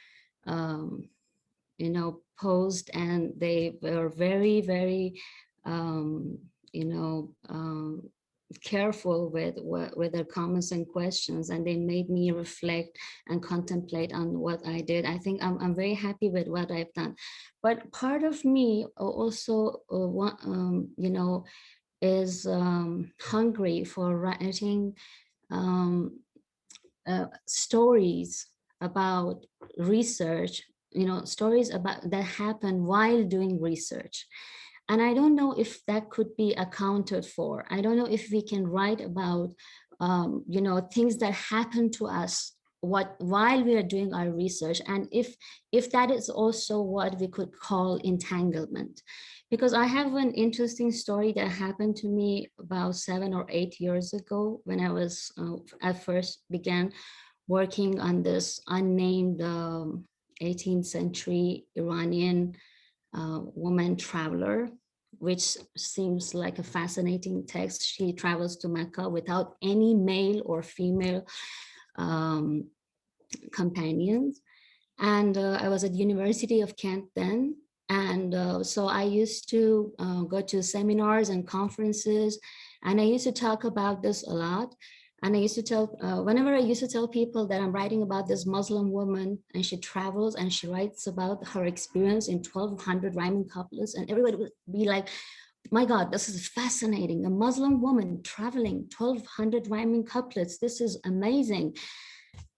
posed, and they were very, very careful with their comments and questions, and they made me reflect and contemplate on what I did. I think I'm very happy with what I've done. But part of me also, is hungry for writing stories about research, stories about that happen while doing research. And I don't know if that could be accounted for. I don't know if we can write about, things that happen to us while we are doing our research, and if that is also what we could call entanglement. Because I have an interesting story that happened to me about 7 or 8 years ago when I was I first began working on this unnamed 18th century Iranian woman traveler, which seems like a fascinating text. She travels to Mecca without any male or female companions. And I was at University of Kent then. And so I used to go to seminars and conferences, and I used to talk about this a lot. And I used to tell, whenever I used to tell people that I'm writing about this Muslim woman and she travels and she writes about her experience in 1200 rhyming couplets, and everybody would be like, my God, this is fascinating. A Muslim woman traveling 1200 rhyming couplets. This is amazing.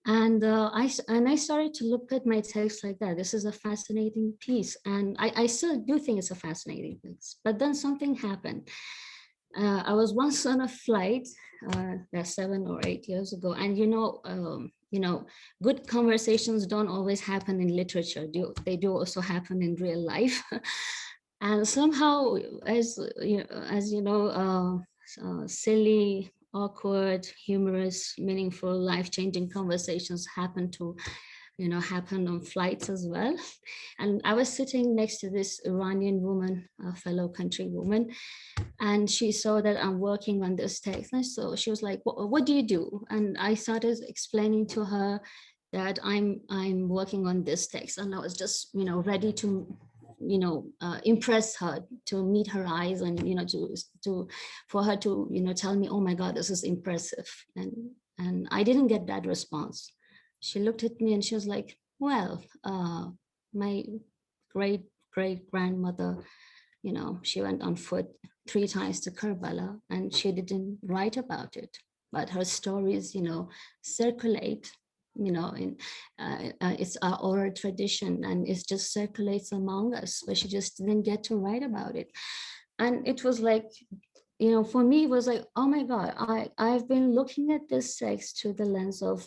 And I started to look at my text like that. This is a fascinating piece. And I still do think it's a fascinating piece. But then something happened. I was once on a flight, that's 7 or 8 years ago. And good conversations don't always happen in literature. They do also happen in real life. And somehow, as you know, silly, awkward, humorous, meaningful, life-changing conversations happen on flights as well. And I was sitting next to this Iranian woman, a fellow countrywoman, and she saw that I'm working on this text. And so she was like, what do you do? And I started explaining to her that I'm working on this text. And I was just, ready to impress her, to meet her eyes, and for her to tell me, oh my God, this is impressive. And I didn't get that response. She looked at me and she was like, well, my great grandmother, she went on foot 3 times to Karbala and she didn't write about it, but her stories circulate, it's our oral tradition, and it just circulates among us, but she just didn't get to write about it. And it was like, for me, it was like, oh my God, I've been looking at this text through the lens of,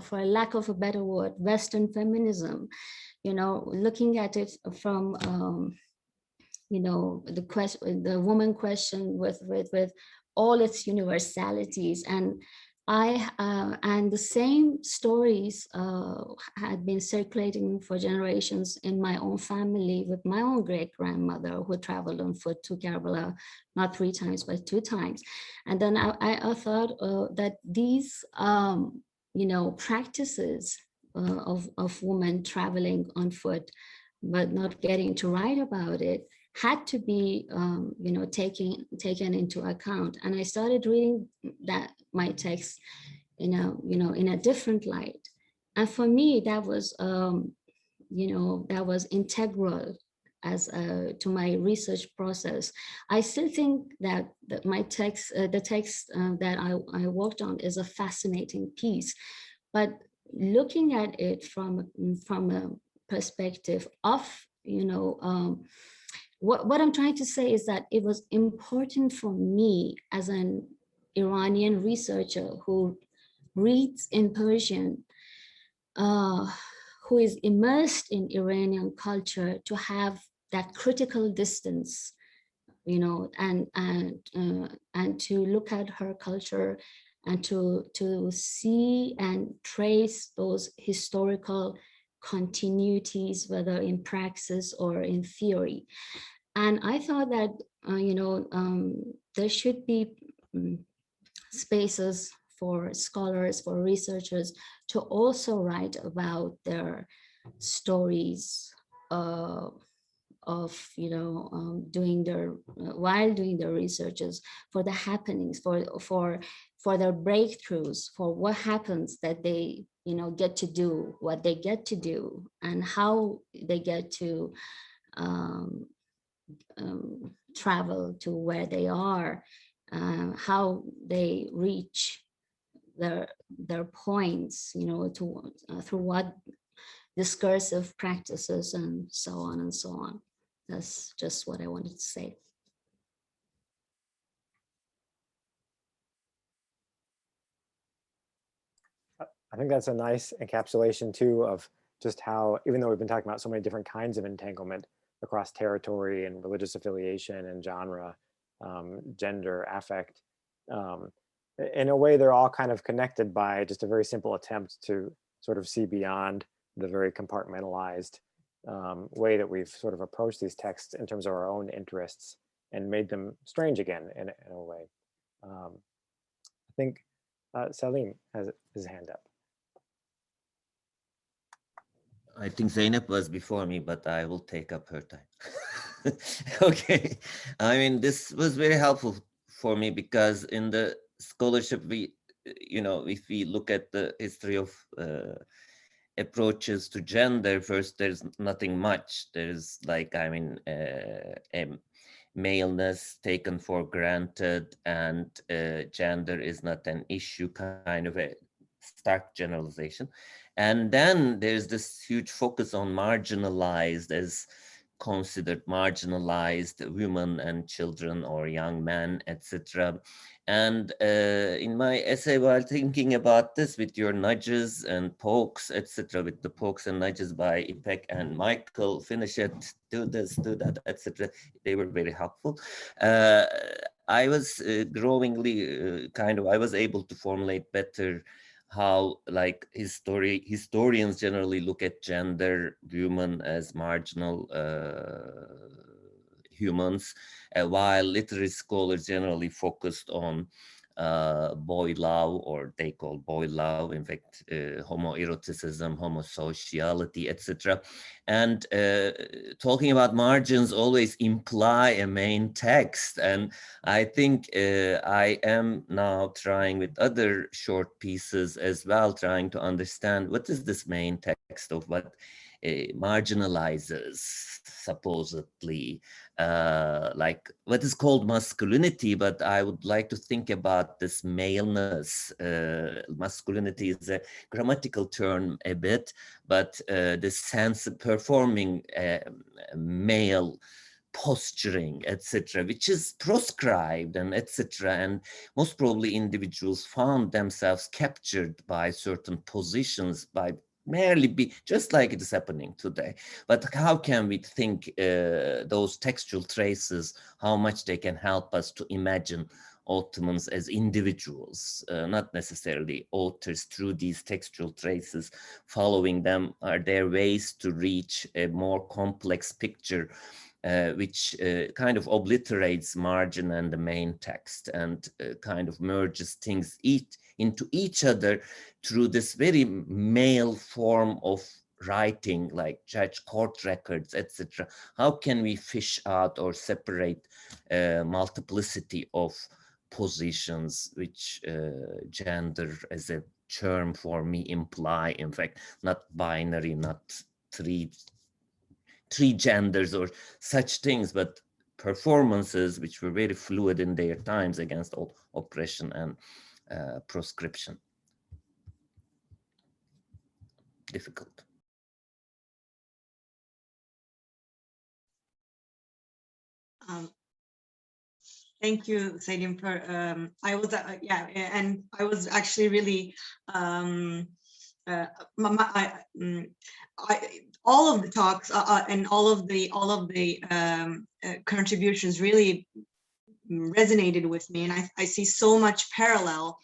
for lack of a better word, Western feminism, looking at it from, the woman question with all its universalities. And and the same stories had been circulating for generations in my own family with my own great grandmother, who traveled on foot to Karbala, not 3 times, but 2 times. And then I thought that these, practices of women traveling on foot, but not getting to write about it, had to be, taken into account. And I started reading my text, in a different light. And for me, that was, that was integral to my research process. I still think that my text, the text that I worked on, is a fascinating piece, but looking at it from a perspective of, what I'm trying to say is that it was important for me as an Iranian researcher who reads in Persian, who is immersed in Iranian culture, to have that critical distance, and to look at her culture and to see and trace those historical continuities, whether in praxis or in theory. And I thought that, there should be spaces for scholars, for researchers, to also write about their stories of doing their while doing their researches, for the happenings, for their breakthroughs, for what happens that they get to do what they get to do, and how they get to travel to where they are, how they reach their points, through what discursive practices, and so on and so on. That's just what I wanted to say. I think that's a nice encapsulation too of just how, even though we've been talking about so many different kinds of entanglement across territory and religious affiliation and genre, gender, affect, in a way, they're all kind of connected by just a very simple attempt to sort of see beyond the very compartmentalized way that we've sort of approached these texts in terms of our own interests and made them strange again in a way. I think Salim has his hand up. I think Zainab was before me, but I will take up her time. Okay. I mean, this was very helpful for me because in the scholarship, we, you know, if we look at the history of approaches to gender, first, there's nothing much. There's like, I mean, maleness taken for granted and gender is not an issue, kind of a stark generalization. And then there's this huge focus on marginalized as considered marginalized women and children or young men, etc. And in my essay, while thinking about this with your nudges and pokes, etc., with the pokes and nudges by Ipek and Michael, finish it, do this, do that, etc., they were very helpful. I was growingly I was able to formulate better how like historians generally look at gender, women as marginal humans, while literary scholars generally focused on boy love, or they call boy love, in fact, homoeroticism, homosociality, etc. And talking about margins always imply a main text. And I think I am now trying with other short pieces as well, trying to understand what is this main text of what marginalizes, supposedly, like what is called masculinity, but I would like to think about this maleness. Masculinity is a grammatical term a bit, but this sense of performing male posturing, etc., which is proscribed and etc. And most probably individuals found themselves captured by certain positions, by merely be just like it is happening today. But how can we think those textual traces, how much they can help us to imagine Ottomans as individuals, not necessarily authors, through these textual traces? Following them, are there ways to reach a more complex picture which kind of obliterates margin and the main text and kind of merges things into each other through this very male form of writing, like judge court records, etc. How can we fish out or separate multiplicity of positions, which gender as a term for me imply, in fact, not binary, not three genders or such things, but performances which were very fluid in their times against all oppression and proscription. Difficult. Thank you, Salim, for I was and I was actually really all of the talks and all of the contributions really resonated with me, and I see so much parallel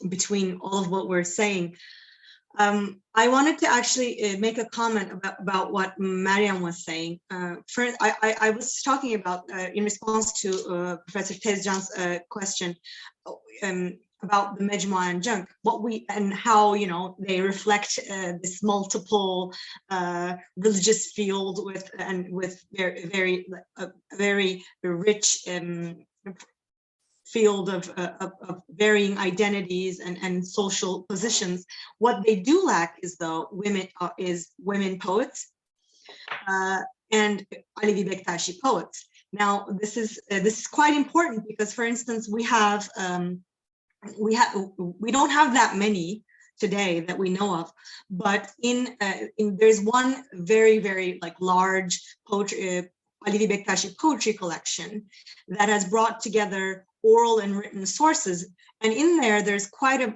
between all of what we're saying. I wanted to actually make a comment about what Mariam was saying. First, I was talking about, in response to Professor Tezcan's question, about the Mejmua and Junk, and how, you know, they reflect this multiple religious field with very rich field of varying identities and social positions. What they do lack is, though, women poets and Alevi Bektashi poets. Now, this is quite important because, for instance, we don't have that many today that we know of, but there's one very like large poetry, Alevi Bektashi poetry collection that has brought together oral and written sources. And in there, there's quite a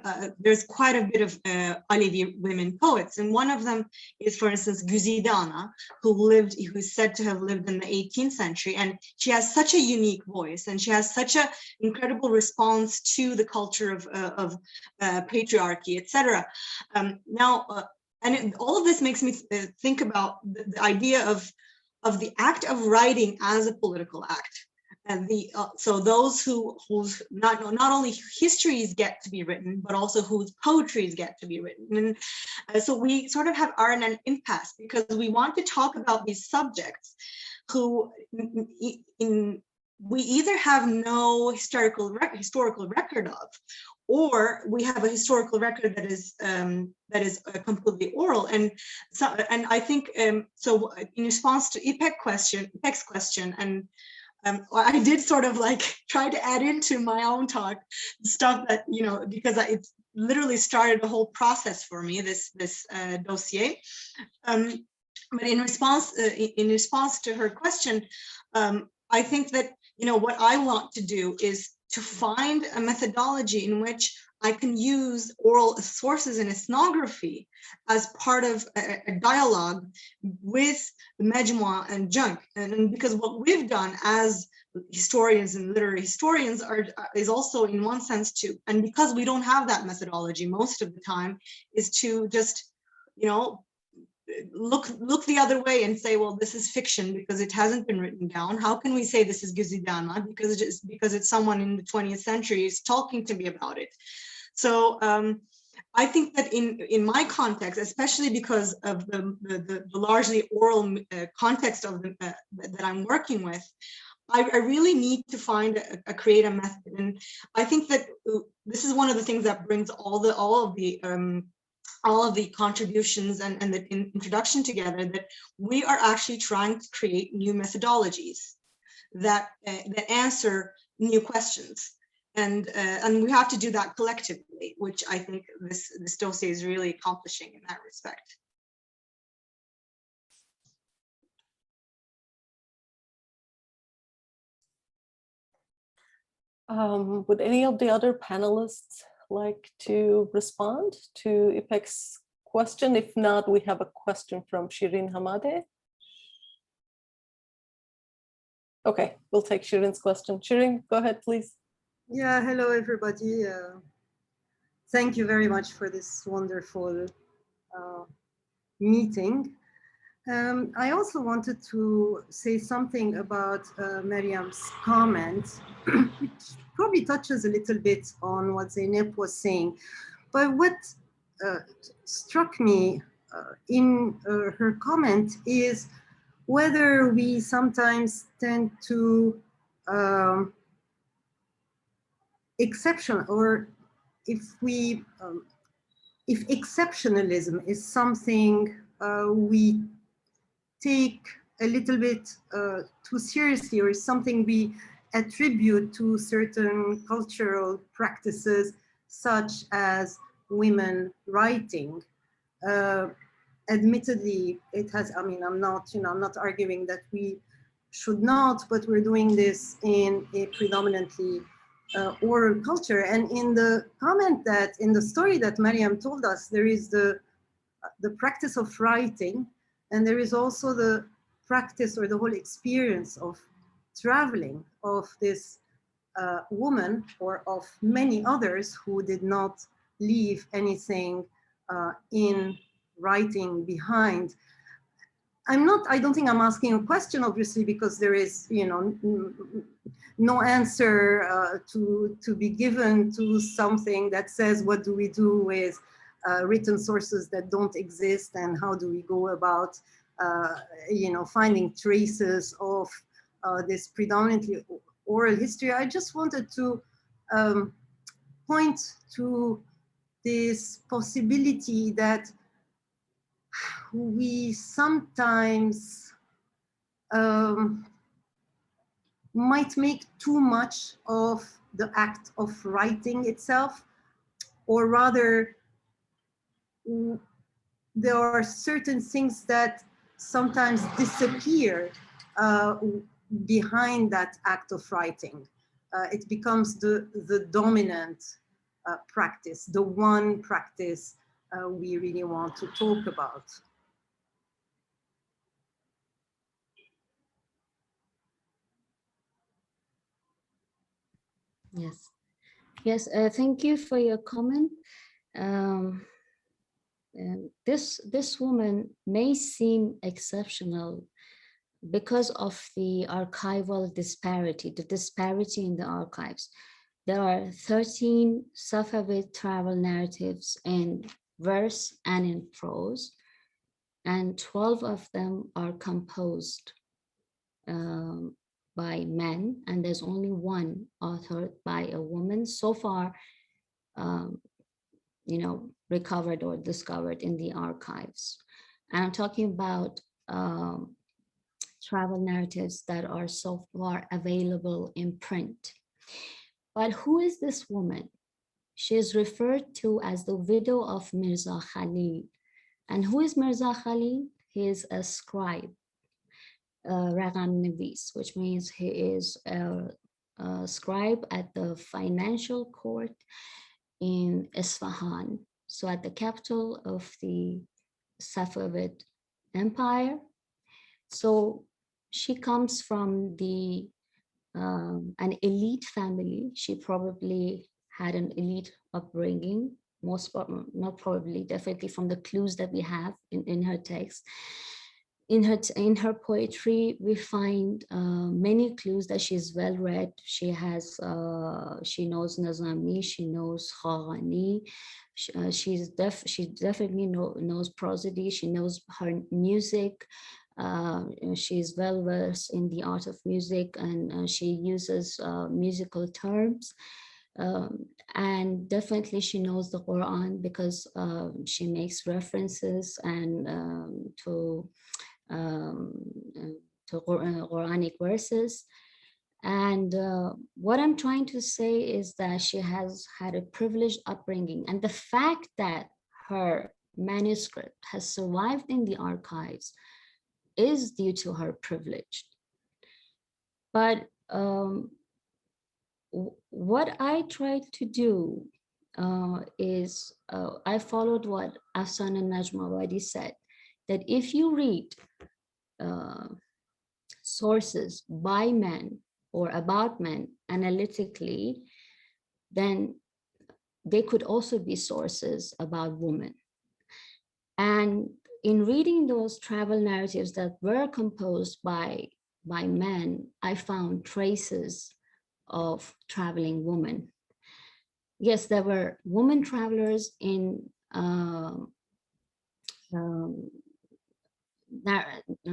bit of Alevi women poets. And one of them is, for instance, Güzide Ana, who's said to have lived in the 18th century. And she has such a unique voice, and she has such an incredible response to the culture of patriarchy, etc. All of this makes me think about the idea of the act of writing as a political act. And so those whose not only histories get to be written, but also whose poetries get to be written. And so we sort of are in an impasse, because we want to talk about these subjects who we either have no historical record of, or we have a historical record that is completely oral. And so, and I think so. In response to Ipek's question, and I did sort of like try to add into my own talk stuff that, you know, because it literally started a whole process for me, this dossier. But in response to her question, I think that, you know, what I want to do is to find a methodology in which I can use oral sources and ethnography as part of a dialogue with the Majmua and Junk. And because what we've done as historians and literary historians is also, in one sense, and because we don't have that methodology most of the time, is to just, you know, look the other way and say, well, this is fiction because it hasn't been written down. How can we say this is Güzide Ana? Because it's someone in the 20th century is talking to me about it. So I think that in my context, especially because of the largely oral context of that I'm working with, I really need to create a method. And I think that this is one of the things that brings all of the contributions and the introduction together, that we are actually trying to create new methodologies that answer new questions. And we have to do that collectively, which I think this dossier is really accomplishing in that respect. Would any of the other panelists like to respond to Ipek's question? If not, we have a question from Shirin Hamade. Okay, we'll take Shirin's question. Shirin, go ahead, please. Yeah, hello, everybody. Thank you very much for this wonderful meeting. I also wanted to say something about Mariam's comment, which probably touches a little bit on what Zeynep was saying. But what struck me in her comment is whether we sometimes tend to or if exceptionalism is something we take a little bit too seriously, or is something we attribute to certain cultural practices, such as women writing. Admittedly, it has, I mean, I'm not arguing that we should not, but we're doing this in a predominantly oral culture. And in the comment in the story that Mariam told us, there is the practice of writing, and there is also the practice or the whole experience of traveling of this woman, or of many others who did not leave anything in writing behind. I don't think I'm asking a question, obviously, because there is, no answer to be given to something that says, what do we do with written sources that don't exist, and how do we go about, finding traces of this predominantly oral history. I just wanted to point to this possibility that we sometimes might make too much of the act of writing itself, or rather there are certain things that sometimes disappear behind that act of writing. it becomes the dominant practice, the one practice we really want to talk about. Yes. Yes, thank you for your comment. This woman may seem exceptional because of the archival disparity, the disparity in the archives. There are 13 Safavid travel narratives in verse and in prose, and 12 of them are composed by men, and there's only one authored by a woman so far, recovered or discovered in the archives. And I'm talking about travel narratives that are so far available in print. But who is this woman? She is referred to as the widow of Mirza Khalil. And who is Mirza Khalil? He is a scribe, Ragam Navis, which means he is a scribe at the financial court in Isfahan. So at the capital of the Safavid Empire. So she comes from an elite family. She probably had an elite upbringing, not probably, definitely from the clues that we have in her text. In her poetry, we find many clues that she's well read. She knows Nazami, she knows Khagani, she definitely knows prosody, she knows her music. She's well versed in the art of music, and she uses musical terms. And definitely she knows the Quran because she makes references to Quranic verses. And what I'm trying to say is that she has had a privileged upbringing, and the fact that her manuscript has survived in the archives is due to her privilege. But what I tried to do is I followed what Afsan and Najma already said, that if you read sources by men or about men analytically, then they could also be sources about women. And in reading those travel narratives that were composed by men, I found traces of traveling women. Yes, there were women travelers in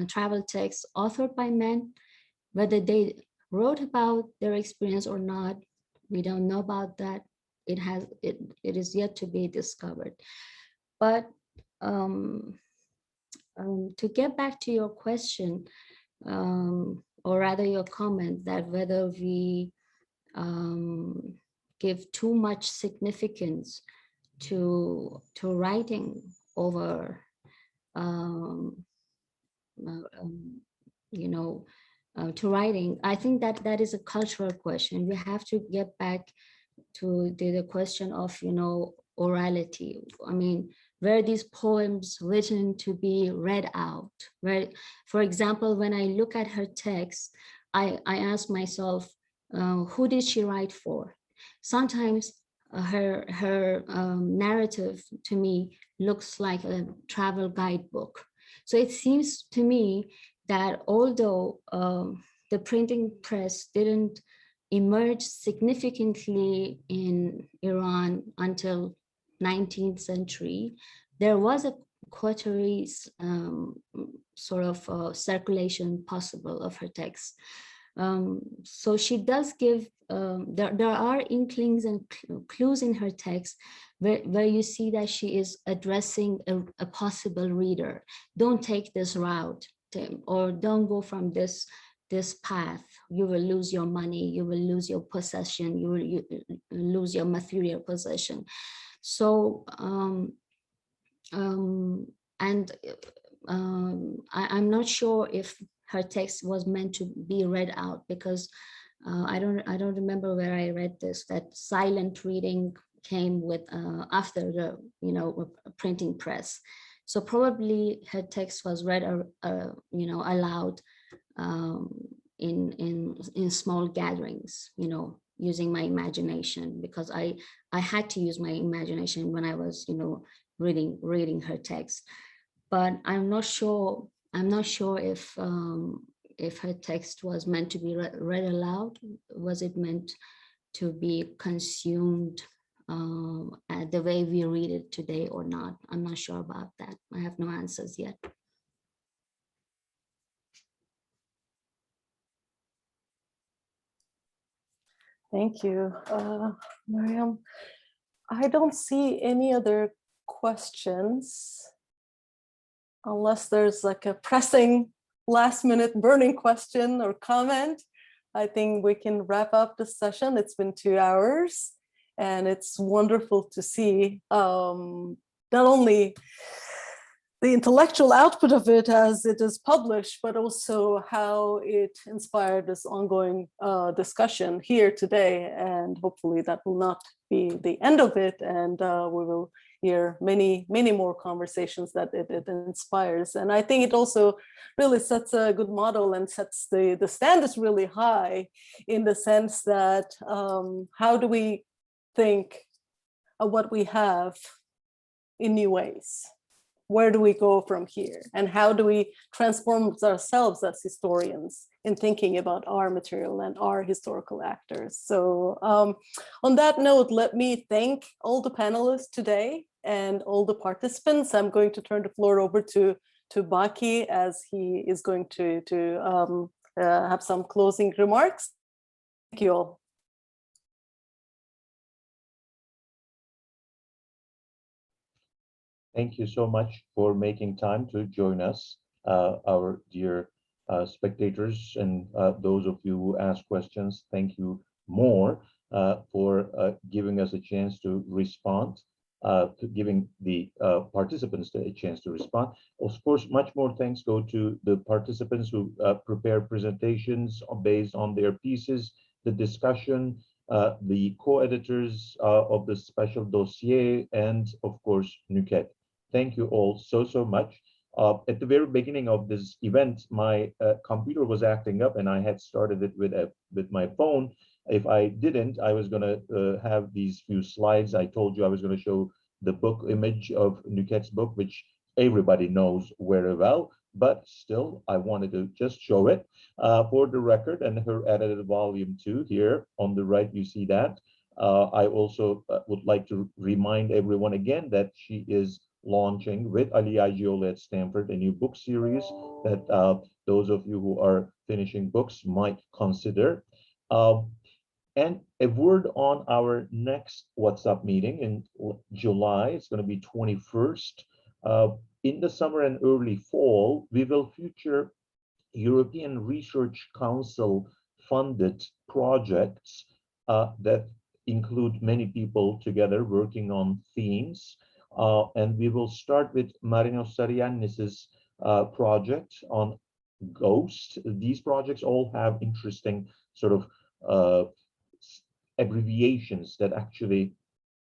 travel texts authored by men. Whether they wrote about their experience or not, we don't know about that. It is yet to be discovered. But to get back to your question, or rather your comment that whether we give too much significance to writing over to writing, I think that is a cultural question. We have to get back to the question of orality. I mean, were these poems written to be read out? Where, for example, when I look at her text, I ask myself, who did she write for? Sometimes her narrative to me looks like a travel guidebook. So it seems to me that although the printing press didn't emerge significantly in Iran until 19th century, there was a quarterly sort of circulation possible of her text. So she does give, there are inklings and clues in her text where you see that she is addressing a possible reader. Don't take this route, Tim, or don't go from this path. You will lose your money, you will lose your possession, you will lose your material possession. So, I'm not sure if her text was meant to be read out, because I don't remember where I read this, that silent reading came with after the printing press. So probably her text was read aloud in small gatherings, using my imagination, because I had to use my imagination when I was reading her text. But I'm not sure if her text was meant to be read aloud. Was it meant to be consumed the way we read it today or not? I'm not sure about that. I have no answers yet. Thank you, Mariam. I don't see any other questions, unless there's like a pressing last minute burning question or comment. I think we can wrap up the session. It's been 2 hours, and it's wonderful to see not only the intellectual output of it as it is published, but also how it inspired this ongoing discussion here today. And hopefully that will not be the end of it. And we will hear many, many more conversations that it inspires. And I think it also really sets a good model and sets the standards really high, in the sense that how do we think of what we have in new ways? Where do we go from here? And how do we transform ourselves as historians in thinking about our material and our historical actors? So on that note, let me thank all the panelists today and all the participants. I'm going to turn the floor over to Baki, as he is going to have some closing remarks. Thank you all. Thank you so much for making time to join us, our dear spectators, and those of you who asked questions. Thank you more for giving us a chance to respond, to giving the participants a chance to respond. Of course, much more thanks go to the participants who prepared presentations based on their pieces, the discussion, the co-editors of the special dossier, and of course, Nuket. Thank you all so much. At the very beginning of this event, my computer was acting up, and I had started it with my phone. If I didn't, I was going to have these few slides. I told you I was going to show the book image of Nuket's book, which everybody knows very well, but still, I wanted to just show it for the record. And her edited volume 2 here on the right, you see that. I also would like to remind everyone again that she is launching with Ali Agioli at Stanford a new book series that those of you who are finishing books might consider. And a word on our next WhatsApp meeting in July. It's going to be 21st. In the summer and early fall, we will feature European Research Council funded projects that include many people together working on themes. And we will start with Marinos Sariannis's project on ghost. These projects all have interesting sort of abbreviations that actually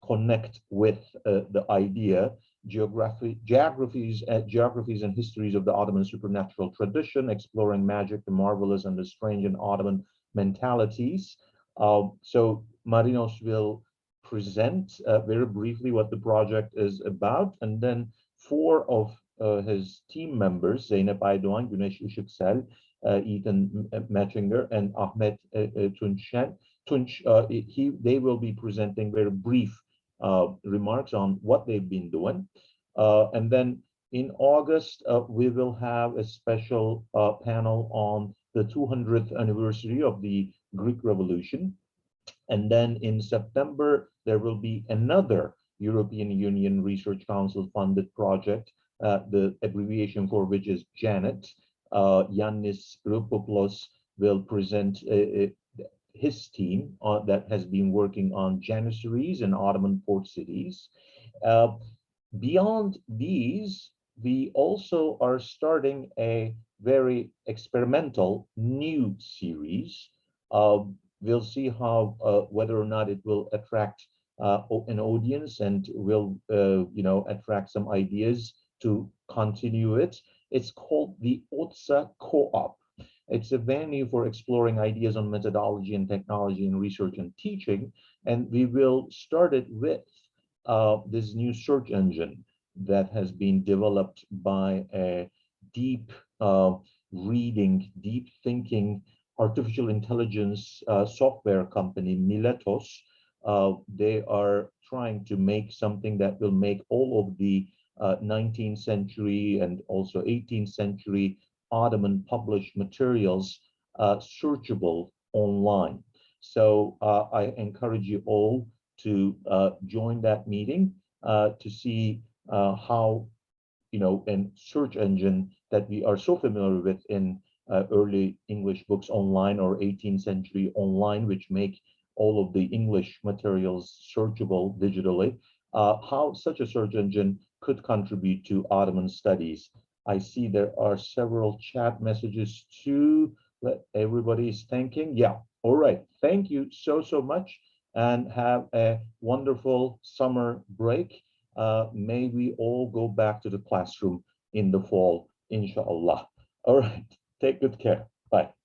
connect with the idea. Geographies and histories of the Ottoman supernatural tradition, exploring magic, the marvelous, and the strange in Ottoman mentalities. So Marinos will present very briefly what the project is about, and then 4 of his team members, Zeynep Aydoğan, Güneş Işıksel, Ethan Matchinger, and Ahmet Tunç, they will be presenting very brief remarks on what they've been doing. And then in August, we will have a special panel on the 200th anniversary of the Greek Revolution. And then in September, there will be another European Union Research Council funded project, the abbreviation for which is JANET. Yannis Rupopoulos will present his team that has been working on Janissaries and Ottoman port cities. Beyond these, we also are starting a very experimental new series we'll see how whether or not it will attract an audience and will attract some ideas to continue it. It's called the OTSA Co-op. It's a venue for exploring ideas on methodology and technology and research and teaching. And we will start it with this new search engine that has been developed by a deep reading, deep thinking artificial intelligence software company, Miletos. They are trying to make something that will make all of the 19th century and also 18th century Ottoman published materials searchable online. So I encourage you all to join that meeting to see how, a search engine that we are so familiar with in early English books online or 18th century online, which make all of the English materials searchable digitally, how such a search engine could contribute to Ottoman studies. I see there are several chat messages too that everybody is thanking. Yeah, all right. Thank you so much, and have a wonderful summer break. May we all go back to the classroom in the fall, inshallah. All right, take good care. Bye.